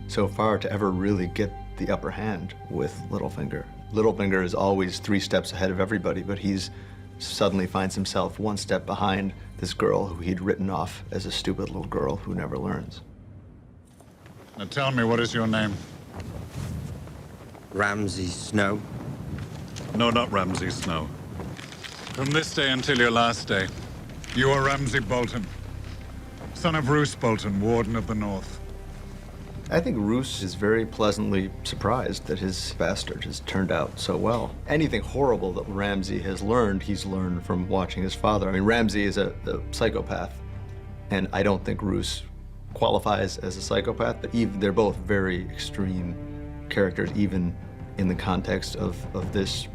so far to ever really get the upper hand with Littlefinger. Littlefinger is always 3 steps ahead of everybody, but he's suddenly finds himself 1 step behind this girl who he'd written off as a stupid little girl who never learns. Now tell me, what is your name? Ramsay Snow. No, not Ramsay Snow. From this day until your last day, you are Ramsay Bolton, son of Roose Bolton, Warden of the North. I think Roose is very pleasantly surprised that his bastard has turned out so well. Anything horrible that Ramsay has learned, he's learned from watching his father. I mean, Ramsay is a psychopath, and I don't think Roose qualifies as a psychopath, but they're both very extreme characters, even in the context of this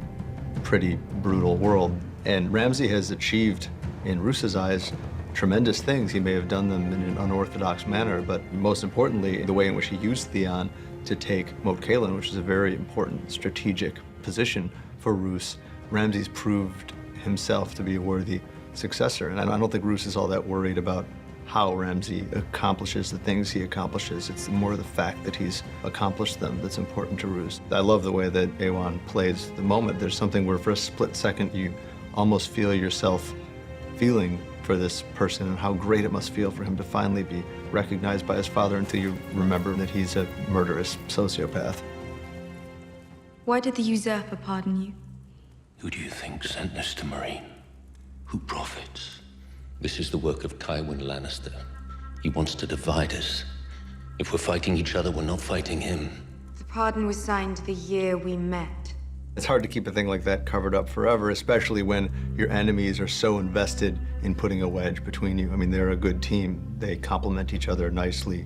pretty brutal world. And Ramsay has achieved, in Roose's eyes, tremendous things. He may have done them in an unorthodox manner, but most importantly, the way in which he used Theon to take Moat Cailin, which is a very important strategic position for Roose. Ramsay's proved himself to be a worthy successor, and I don't think Roose is all that worried about how Ramsay accomplishes the things he accomplishes. It's more the fact that he's accomplished them that's important to Roose. I love the way that Awan plays the moment. There's something where for a split second you almost feel yourself feeling for this person and how great it must feel for him to finally be recognized by his father until you remember that he's a murderous sociopath. Why did the usurper pardon you? Who do you think sent this to Marine? Who profits? This is the work of Tywin Lannister. He wants to divide us. If we're fighting each other, we're not fighting him. The pardon was signed the year we met. It's hard to keep a thing like that covered up forever, especially when your enemies are so invested in putting a wedge between you. I mean, they're a good team. They complement each other nicely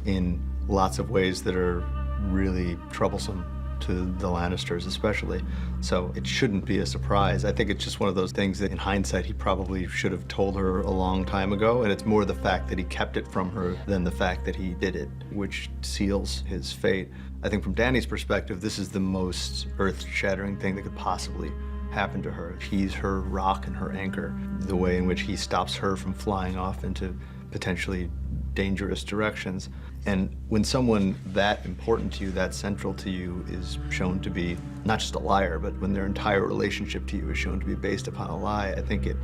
in lots of ways that are really troublesome to the Lannisters especially. So it shouldn't be a surprise. I think it's just one of those things that in hindsight he probably should have told her a long time ago, and it's more the fact that he kept it from her than the fact that he did it, which seals his fate. I think from Dany's perspective, this is the most earth-shattering thing that could possibly happen to her. He's her rock and her anchor. The way in which he stops her from flying off into potentially dangerous directions. And when someone that important to you, that central to you, is shown to be not just a liar, but when their entire relationship to you is shown to be based upon a lie, I think it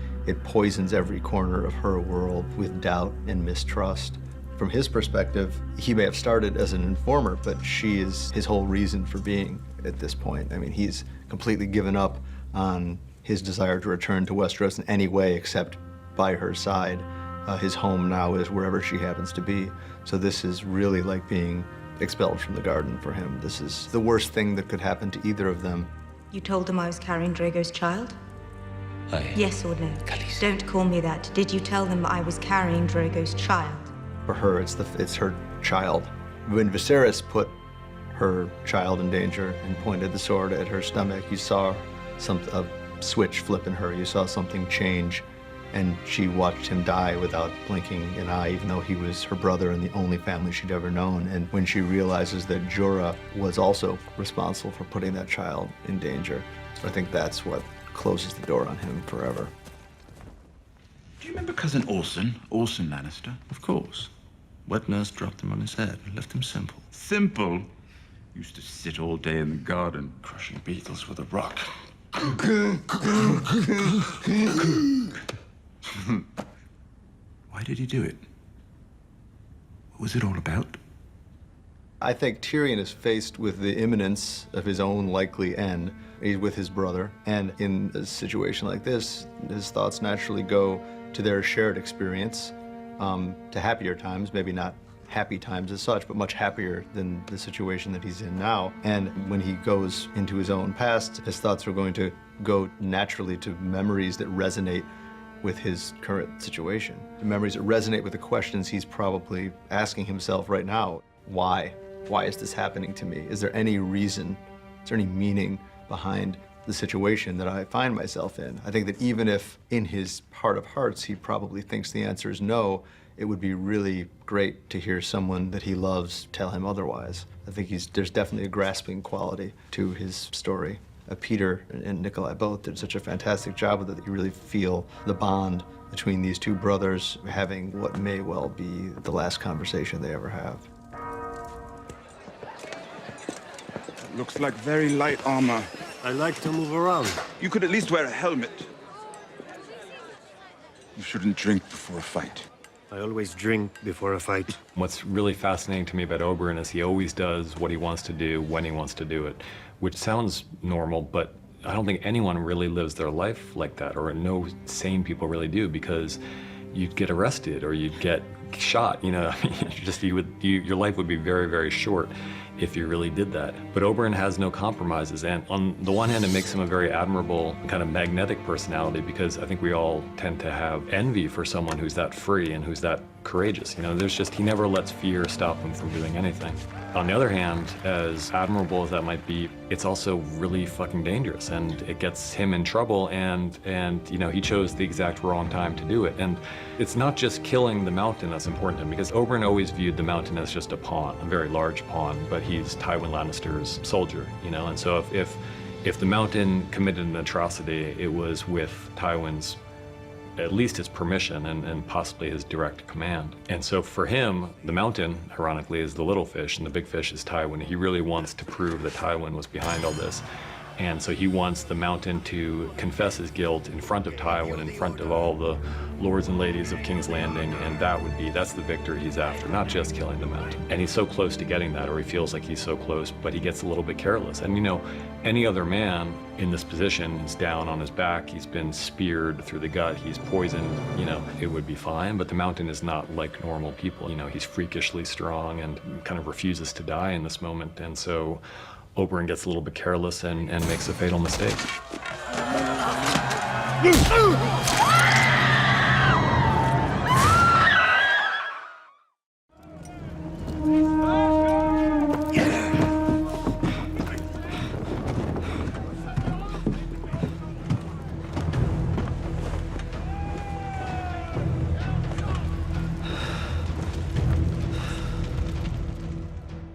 poisons every corner of her world with doubt and mistrust. From his perspective, he may have started as an informer, but she is his whole reason for being at this point. I mean, he's completely given up on his desire to return to Westeros in any way except by her side. His home now is wherever she happens to be. So this is really like being expelled from the garden for him. This is the worst thing that could happen to either of them. You told them I was carrying Drogo's child? I... Yes or no? Don't call me that. Did you tell them I was carrying Drogo's child? For her, it's her child. When Viserys put her child in danger and pointed the sword at her stomach, you saw a switch flip in her. You saw something change. And she watched him die without blinking an eye, even though he was her brother and the only family she'd ever known. And when she realizes that Jorah was also responsible for putting that child in danger, I think that's what closes the door on him forever. Do you remember Cousin Orson Lannister? Of course. Wet nurse dropped him on his head and left him simple. Simple? Used to sit all day in the garden, crushing beetles with a rock. Why did he do it? What was it all about? I think Tyrion is faced with the imminence of his own likely end. He's with his brother, and in a situation like this, his thoughts naturally go to their shared experience, to happier times, maybe not happy times as such, but much happier than the situation that he's in now. And when he goes into his own past, his thoughts are going to go naturally to memories that resonate with his current situation. The memories that resonate with the questions he's probably asking himself right now. Why? Why is this happening to me? Is there any reason? Is there any meaning behind the situation that I find myself in? I think that even if in his heart of hearts he probably thinks the answer is no, it would be really great to hear someone that he loves tell him otherwise. I think there's definitely a grasping quality to his story. Peter and Nikolai both did such a fantastic job with it that you really feel the bond between these two brothers having what may well be the last conversation they ever have. Looks like very light armor. I like to move around. You could at least wear a helmet. You shouldn't drink before a fight. I always drink before a fight. What's really fascinating to me about Oberyn is he always does what he wants to do when he wants to do it, which sounds normal, but I don't think anyone really lives their life like that, or no sane people really do, because you'd get arrested or you'd get shot, you know. Your life would be very, very short if you really did that. But Oberyn has no compromises, and on the one hand it makes him a very admirable kind of magnetic personality, because I think we all tend to have envy for someone who's that free and who's that courageous. You know, he never lets fear stop him from doing anything. On the other hand, as admirable as that might be, it's also really fucking dangerous, and it gets him in trouble, and you know, he chose the exact wrong time to do it. And it's not just killing the Mountain that's important to him, because Oberyn always viewed the Mountain as just a pawn, a very large pawn, but he's Tywin Lannister's soldier, you know. And so if the Mountain committed an atrocity, it was with Tywin's, at least his permission and possibly his direct command. And so for him, the Mountain, ironically, is the little fish, and the big fish is Tywin. He really wants to prove that Tywin was behind all this. And so he wants the Mountain to confess his guilt in front of Tywin, in front of all the lords and ladies of King's Landing, and that's the victory he's after, not just killing the Mountain. And he's so close to getting that, or he feels like he's so close, but he gets a little bit careless. And you know, any other man in this position is down on his back, he's been speared through the gut, he's poisoned, you know, it would be fine, but the Mountain is not like normal people. You know, he's freakishly strong and kind of refuses to die in this moment, and so Oberyn gets a little bit careless and makes a fatal mistake.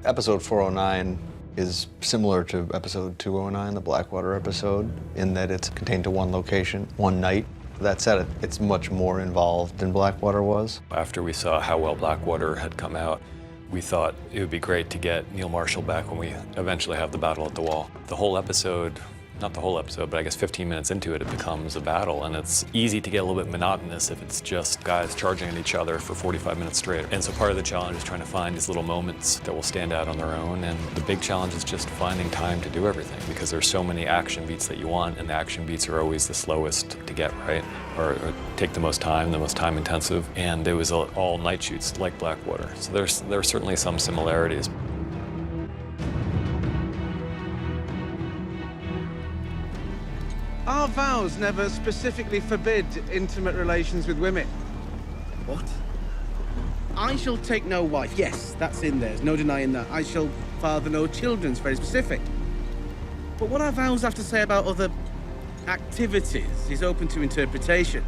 Episode 409 is similar to episode 209, the Blackwater episode, in that it's contained to one location, one night. That said, it's much more involved than Blackwater was. After we saw how well Blackwater had come out, we thought it would be great to get Neil Marshall back when we eventually have the battle at the wall. The whole episode, not the whole episode, but I guess 15 minutes into it, it becomes a battle, and it's easy to get a little bit monotonous if it's just guys charging at each other for 45 minutes straight. And so part of the challenge is trying to find these little moments that will stand out on their own, and the big challenge is just finding time to do everything, because there's so many action beats that you want, and the action beats are always the slowest to get right, or take the most time intensive, and it was all night shoots like Blackwater. So there are certainly some similarities. Our vows never specifically forbid intimate relations with women. What? I shall take no wife. Yes, that's in there. There's no denying that. I shall father no children. It's very specific. But what our vows have to say about other activities is open to interpretation.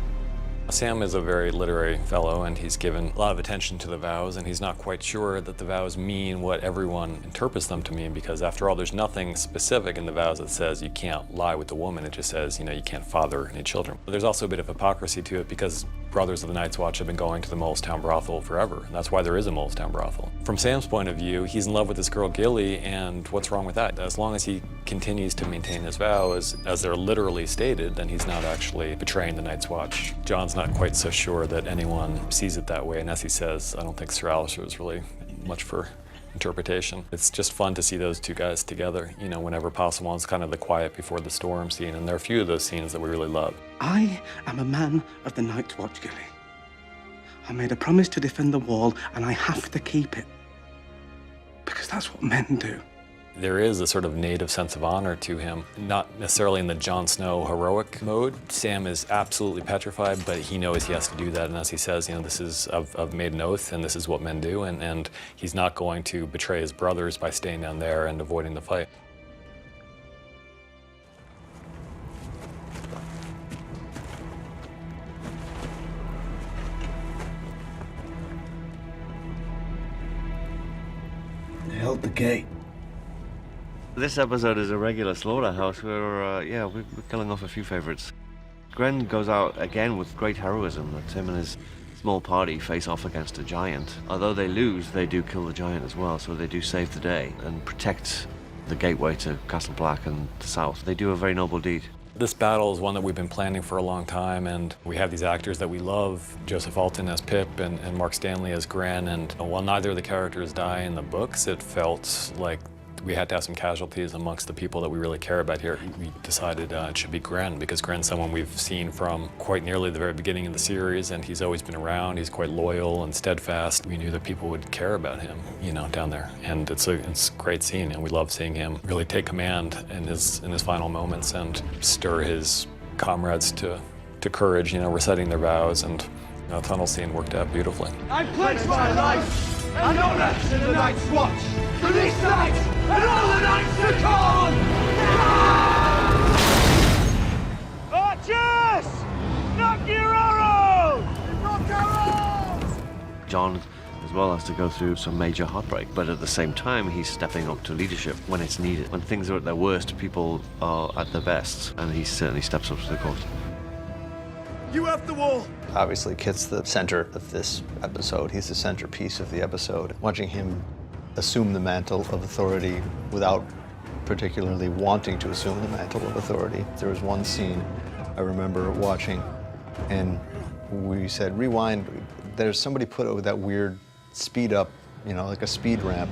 Sam is a very literary fellow, and he's given a lot of attention to the vows, and he's not quite sure that the vows mean what everyone interprets them to mean, because after all, there's nothing specific in the vows that says you can't lie with the woman. It just says, you know, you can't father any children. But there's also a bit of hypocrisy to it, because Brothers of the Night's Watch have been going to the Molestown brothel forever, and that's why there is a Molestown brothel. From Sam's point of view, he's in love with this girl Gilly, and what's wrong with that? As long as he continues to maintain his vows, as they're literally stated, then he's not actually betraying the Night's Watch. John's not quite so sure that anyone sees it that way, and as he says, I don't think Sir Alistair is really much for interpretation. It's just fun to see those two guys together, you know, whenever possible. It's kind of the quiet before the storm scene, and there are a few of those scenes that we really love. I am a man of the Night's Watch, Gilly. I made a promise to defend the wall, and I have to keep it. Because that's what men do. There is a sort of native sense of honor to him, not necessarily in the Jon Snow heroic mode. Sam is absolutely petrified, but he knows he has to do that, and as he says, you know, this is, I've made an oath, and this is what men do, and he's not going to betray his brothers by staying down there and avoiding the fight. They held the gate. This episode is a regular slaughterhouse where, we're killing off a few favorites. Gren goes out again with great heroism. That him and his small party face off against a giant. Although they lose, they do kill the giant as well, so they do save the day and protect the gateway to Castle Black and the south. They do a very noble deed. This battle is one that we've been planning for a long time, and we have these actors that we love, Joseph Alton as Pip and Mark Stanley as Gren, and while neither of the characters die in the books, it felt like we had to have some casualties amongst the people that we really care about here. We decided it should be Gren, because Gren's someone we've seen from quite nearly the very beginning of the series, and he's always been around. He's quite loyal and steadfast. We knew that people would care about him, you know, down there. And it's a great scene, and we love seeing him really take command in his final moments and stir his comrades to courage, you know, reciting their vows, and you know, the tunnel scene worked out beautifully. I pledge my life and honor to the Night's Watch, for this night and all the nights to come! Archers! Knock your arrows! Knock arrows! John as well has to go through some major heartbreak, but at the same time he's stepping up to leadership when it's needed. When things are at their worst, people are at their best, and he certainly steps up to the cause. You have the wall! Obviously, Kit's the center of this episode. He's the centerpiece of the episode. Watching him assume the mantle of authority without particularly wanting to assume the mantle of authority. There was one scene I remember watching, and we said, rewind. There's somebody put that weird speed up, you know, like a speed ramp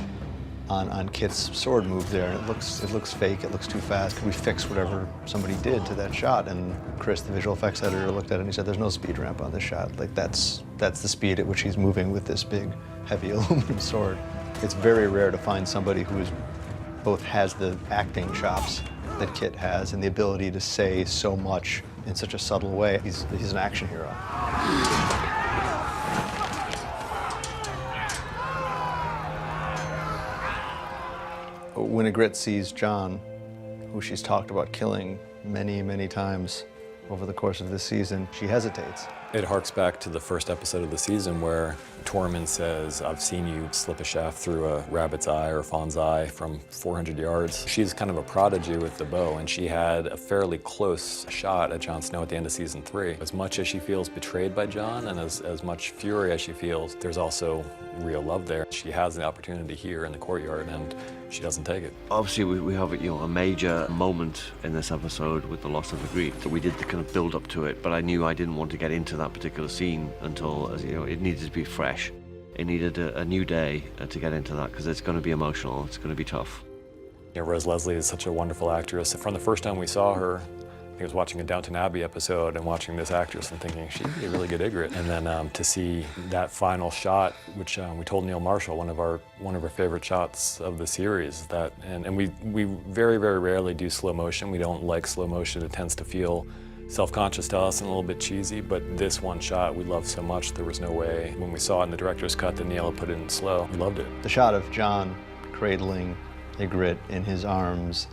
on Kit's sword move there, and it looks fake, it looks too fast. Could we fix whatever somebody did to that shot? And Chris, the visual effects editor, looked at it and he said, there's no speed ramp on this shot. Like, that's the speed at which he's moving with this big, heavy aluminum sword. It's very rare to find somebody who both has the acting chops that Kit has and the ability to say so much in such a subtle way. He's an action hero. When Ygritte sees Jon, who she's talked about killing many, many times over the course of this season, she hesitates. It harks back to the first episode of the season where Tormund says, I've seen you slip a shaft through a rabbit's eye or a fawn's eye from 400 yards. She's kind of a prodigy with the bow, and she had a fairly close shot at Jon Snow at the end of season 3. As much as she feels betrayed by Jon and as much fury as she feels, there's also real love there. She has the opportunity here in the courtyard, and she doesn't take it. Obviously, we have a major moment in this episode with the loss of Ygritte. So we did the kind of build up to it, but I knew I didn't want to get into that particular scene until, it needed to be fresh. It needed a new day to get into that, because it's going to be emotional, it's going to be tough. Rose Leslie is such a wonderful actress. From the first time we saw her, I was watching a Downton Abbey episode and watching this actress and thinking, she'd be a really good Ygritte. And then to see that final shot, which we told Neil Marshall, one of our favorite shots of the series, and we very, very rarely do slow motion. We don't like slow motion. It tends to feel self-conscious to us and a little bit cheesy, but this one shot we loved so much, there was no way, when we saw it in the director's cut, that Neil had put it in slow. We loved it. The shot of Jon cradling Ygritte in his arms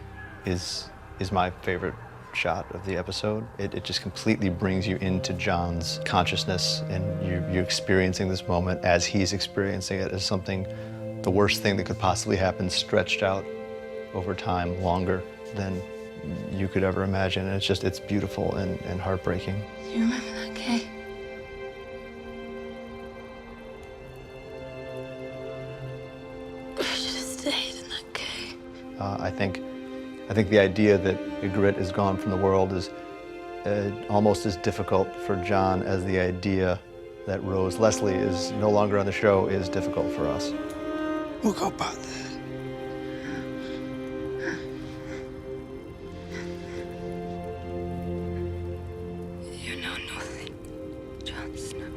is my favorite shot of the episode. It just completely brings you into Jon's consciousness, and you're experiencing this moment as he's experiencing it as something, the worst thing that could possibly happen, stretched out over time longer than you could ever imagine. And it's beautiful and heartbreaking. Do you remember that cave? I should have stayed in that cave. I think the idea that Ygritte is gone from the world is almost as difficult for Jon as the idea that Rose Leslie is no longer on the show is difficult for us. We'll go back there. You know nothing, Jon Snow.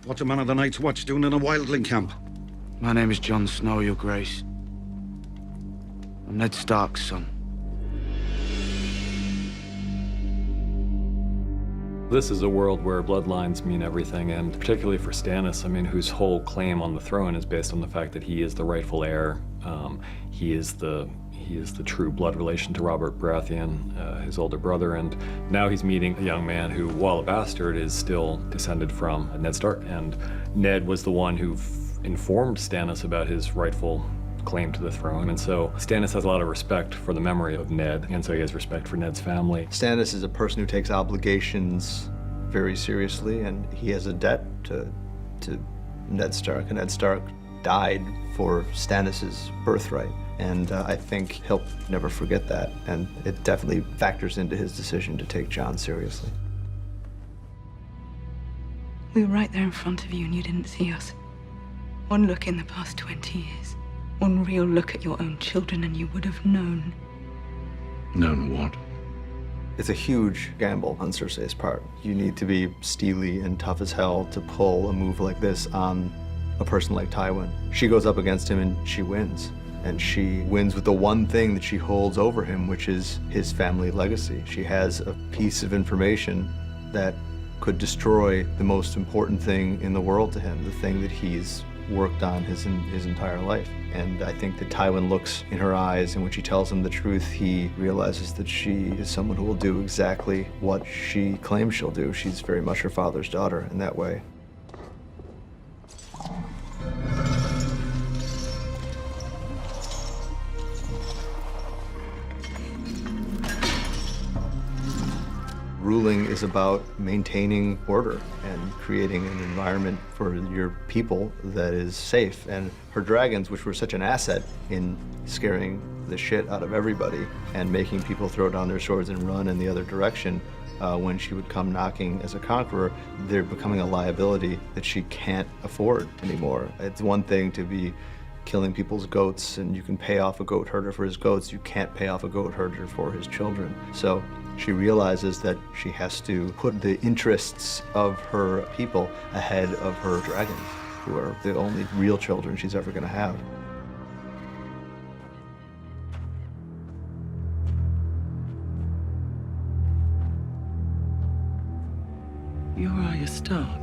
What's a man of the Night's Watch doing in a wildling camp? My name is Jon Snow, Your Grace. I'm Ned Stark's son. This is a world where bloodlines mean everything, and particularly for Stannis, whose whole claim on the throne is based on the fact that he is the rightful heir. He is the true blood relation to Robert Baratheon, his older brother, and now he's meeting a young man who, while a bastard, is still descended from Ned Stark. And Ned was the one who informed Stannis about his rightful claim to the throne, and so Stannis has a lot of respect for the memory of Ned, and so he has respect for Ned's family. Stannis is a person who takes obligations very seriously, and he has a debt to Ned Stark, and Ned Stark died for Stannis's birthright. And I think he'll never forget that, and it definitely factors into his decision to take Jon seriously. We were right there in front of you and you didn't see us. One look in the past 20 years. One real look at your own children and you would have known. Known what? It's a huge gamble on Cersei's part. You need to be steely and tough as hell to pull a move like this on a person like Tywin. She goes up against him and she wins. And she wins with the one thing that she holds over him, which is his family legacy. She has a piece of information that could destroy the most important thing in the world to him, the thing that he's worked on his entire life. And I think that Tywin looks in her eyes, and when she tells him the truth, he realizes that she is someone who will do exactly what she claims she'll do. She's very much her father's daughter in that way. Ruling is about maintaining order and creating an environment for your people that is safe. And her dragons, which were such an asset in scaring the shit out of everybody and making people throw down their swords and run in the other direction, when she would come knocking as a conqueror, they're becoming a liability that she can't afford anymore. It's one thing to be killing people's goats, and you can pay off a goat herder for his goats. You can't pay off a goat herder for his children. So she realizes that she has to put the interests of her people ahead of her dragons, who are the only real children she's ever going to have. You're Arya Stark.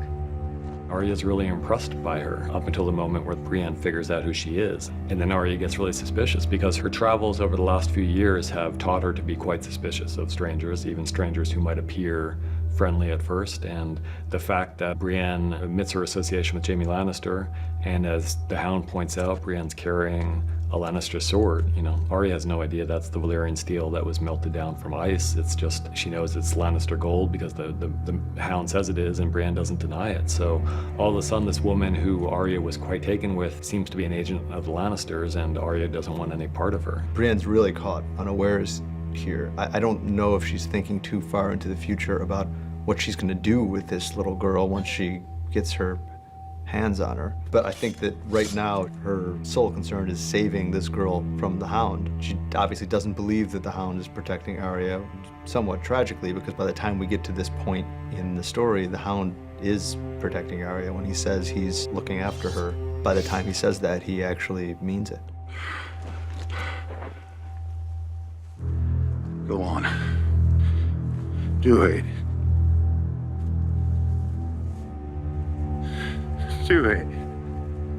Arya's really impressed by her up until the moment where Brienne figures out who she is. And then Arya gets really suspicious because her travels over the last few years have taught her to be quite suspicious of strangers, even strangers who might appear friendly at first. And the fact that Brienne admits her association with Jaime Lannister, and as the Hound points out, Brienne's carrying a Lannister sword. You know, Arya has no idea that's the Valyrian steel that was melted down from ice. It's just, she knows it's Lannister gold because the Hound says it is, and Brienne doesn't deny it. So all of a sudden, this woman who Arya was quite taken with seems to be an agent of the Lannisters, and Arya doesn't want any part of her. Brienne's really caught unawares here. I don't know if she's thinking too far into the future about what she's going to do with this little girl once she gets her hands on her. But I think that right now her sole concern is saving this girl from the Hound. She obviously doesn't believe that the Hound is protecting Arya, somewhat tragically, because by the time we get to this point in the story, the Hound is protecting Arya. When he says he's looking after her, by the time he says that, he actually means it. Go on. Do it. Do it.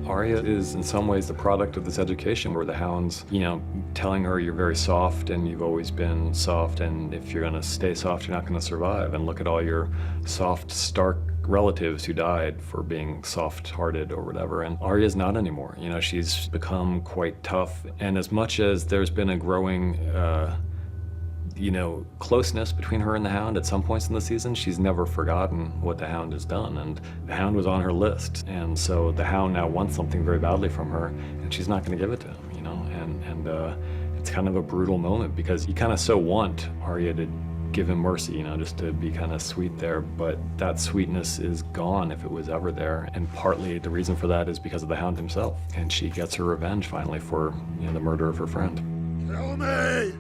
Arya is in some ways the product of this education where the Hound's, you know, telling her you're very soft and you've always been soft, and if you're gonna stay soft, you're not gonna survive. And look at all your soft, stark relatives who died for being soft-hearted or whatever. And Arya's not anymore. You know, she's become quite tough. And as much as there's been a growing, you know, closeness between her and the Hound at some points in the season, she's never forgotten what the Hound has done, and the Hound was on her list. And so the Hound now wants something very badly from her, and she's not going to give it to him, you know. And it's kind of a brutal moment because you kind of so want Arya to give him mercy, you know, just to be kind of sweet there, but that sweetness is gone if it was ever there. And partly the reason for that is because of the Hound himself, and she gets her revenge finally for, you know, the murder of her friend. Kill me!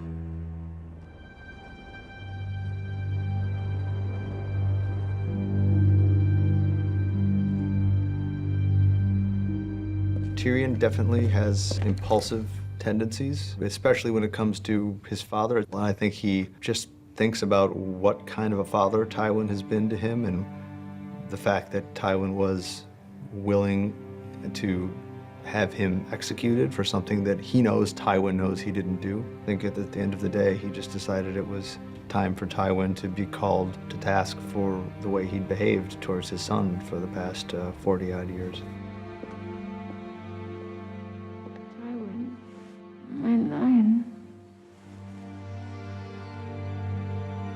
Tyrion definitely has impulsive tendencies, especially when it comes to his father. I think he just thinks about what kind of a father Tywin has been to him, and the fact that Tywin was willing to have him executed for something that he knows Tywin knows he didn't do. I think at the end of the day, he just decided it was time for Tywin to be called to task for the way he'd behaved towards his son for the past 40-odd years.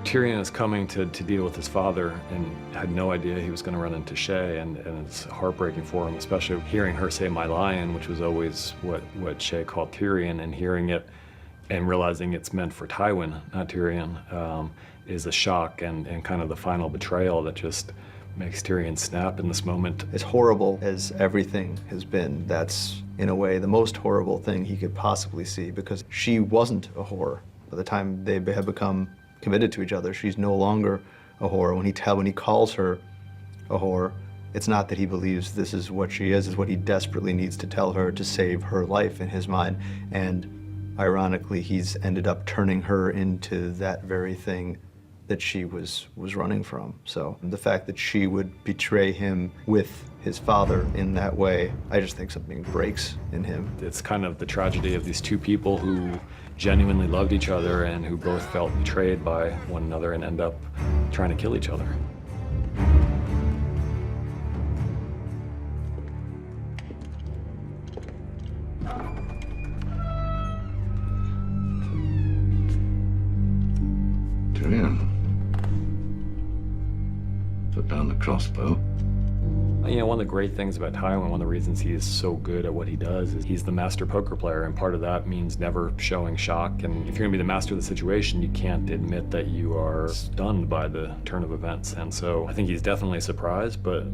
Tyrion is coming to deal with his father and had no idea he was going to run into Shay, and it's heartbreaking for him, especially hearing her say "my lion," which was always what Shay called Tyrion, and hearing it and realizing it's meant for Tywin, not Tyrion, is a shock and kind of the final betrayal that just makes Tyrion snap in this moment. As horrible as everything has been, that's in a way the most horrible thing he could possibly see, because she wasn't a whore. By the time they have become committed to each other, she's no longer a whore. When he calls her a whore, it's not that he believes this is what she is, it's what he desperately needs to tell her to save her life in his mind. And ironically, he's ended up turning her into that very thing that she was running from. So the fact that she would betray him with his father in that way, I just think something breaks in him. It's kind of the tragedy of these two people who genuinely loved each other and who both felt betrayed by one another and end up trying to kill each other. Tyrion, crossbow. You know, one of the great things about Tywin, one of the reasons he is so good at what he does, is he's the master poker player, and part of that means never showing shock. And if you're gonna be the master of the situation, you can't admit that you are stunned by the turn of events. And so I think he's definitely surprised, but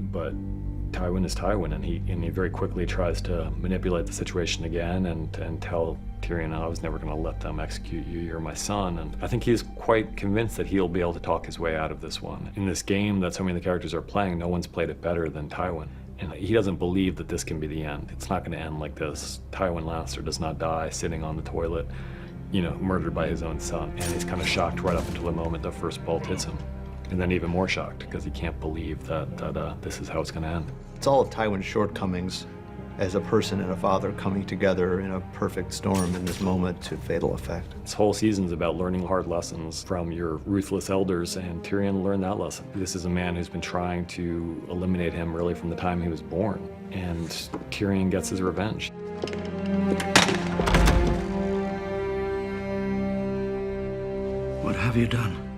Tywin is Tywin, and he very quickly tries to manipulate the situation again and tell Tyrion, I was never going to let them execute you, you're my son. And I think he's quite convinced that he'll be able to talk his way out of this one. In this game that so many of the characters are playing, no one's played it better than Tywin. And he doesn't believe that this can be the end. It's not going to end like this. Tywin Lannister does not die sitting on the toilet, you know, murdered by his own son. And he's kind of shocked right up until the moment the first bolt hits him. And then even more shocked because he can't believe that this is how it's going to end. It's all of Tywin's shortcomings as a person and a father coming together in a perfect storm in this moment to fatal effect. This whole season's about learning hard lessons from your ruthless elders, and Tyrion learned that lesson. This is a man who's been trying to eliminate him really from the time he was born, and Tyrion gets his revenge. What have you done?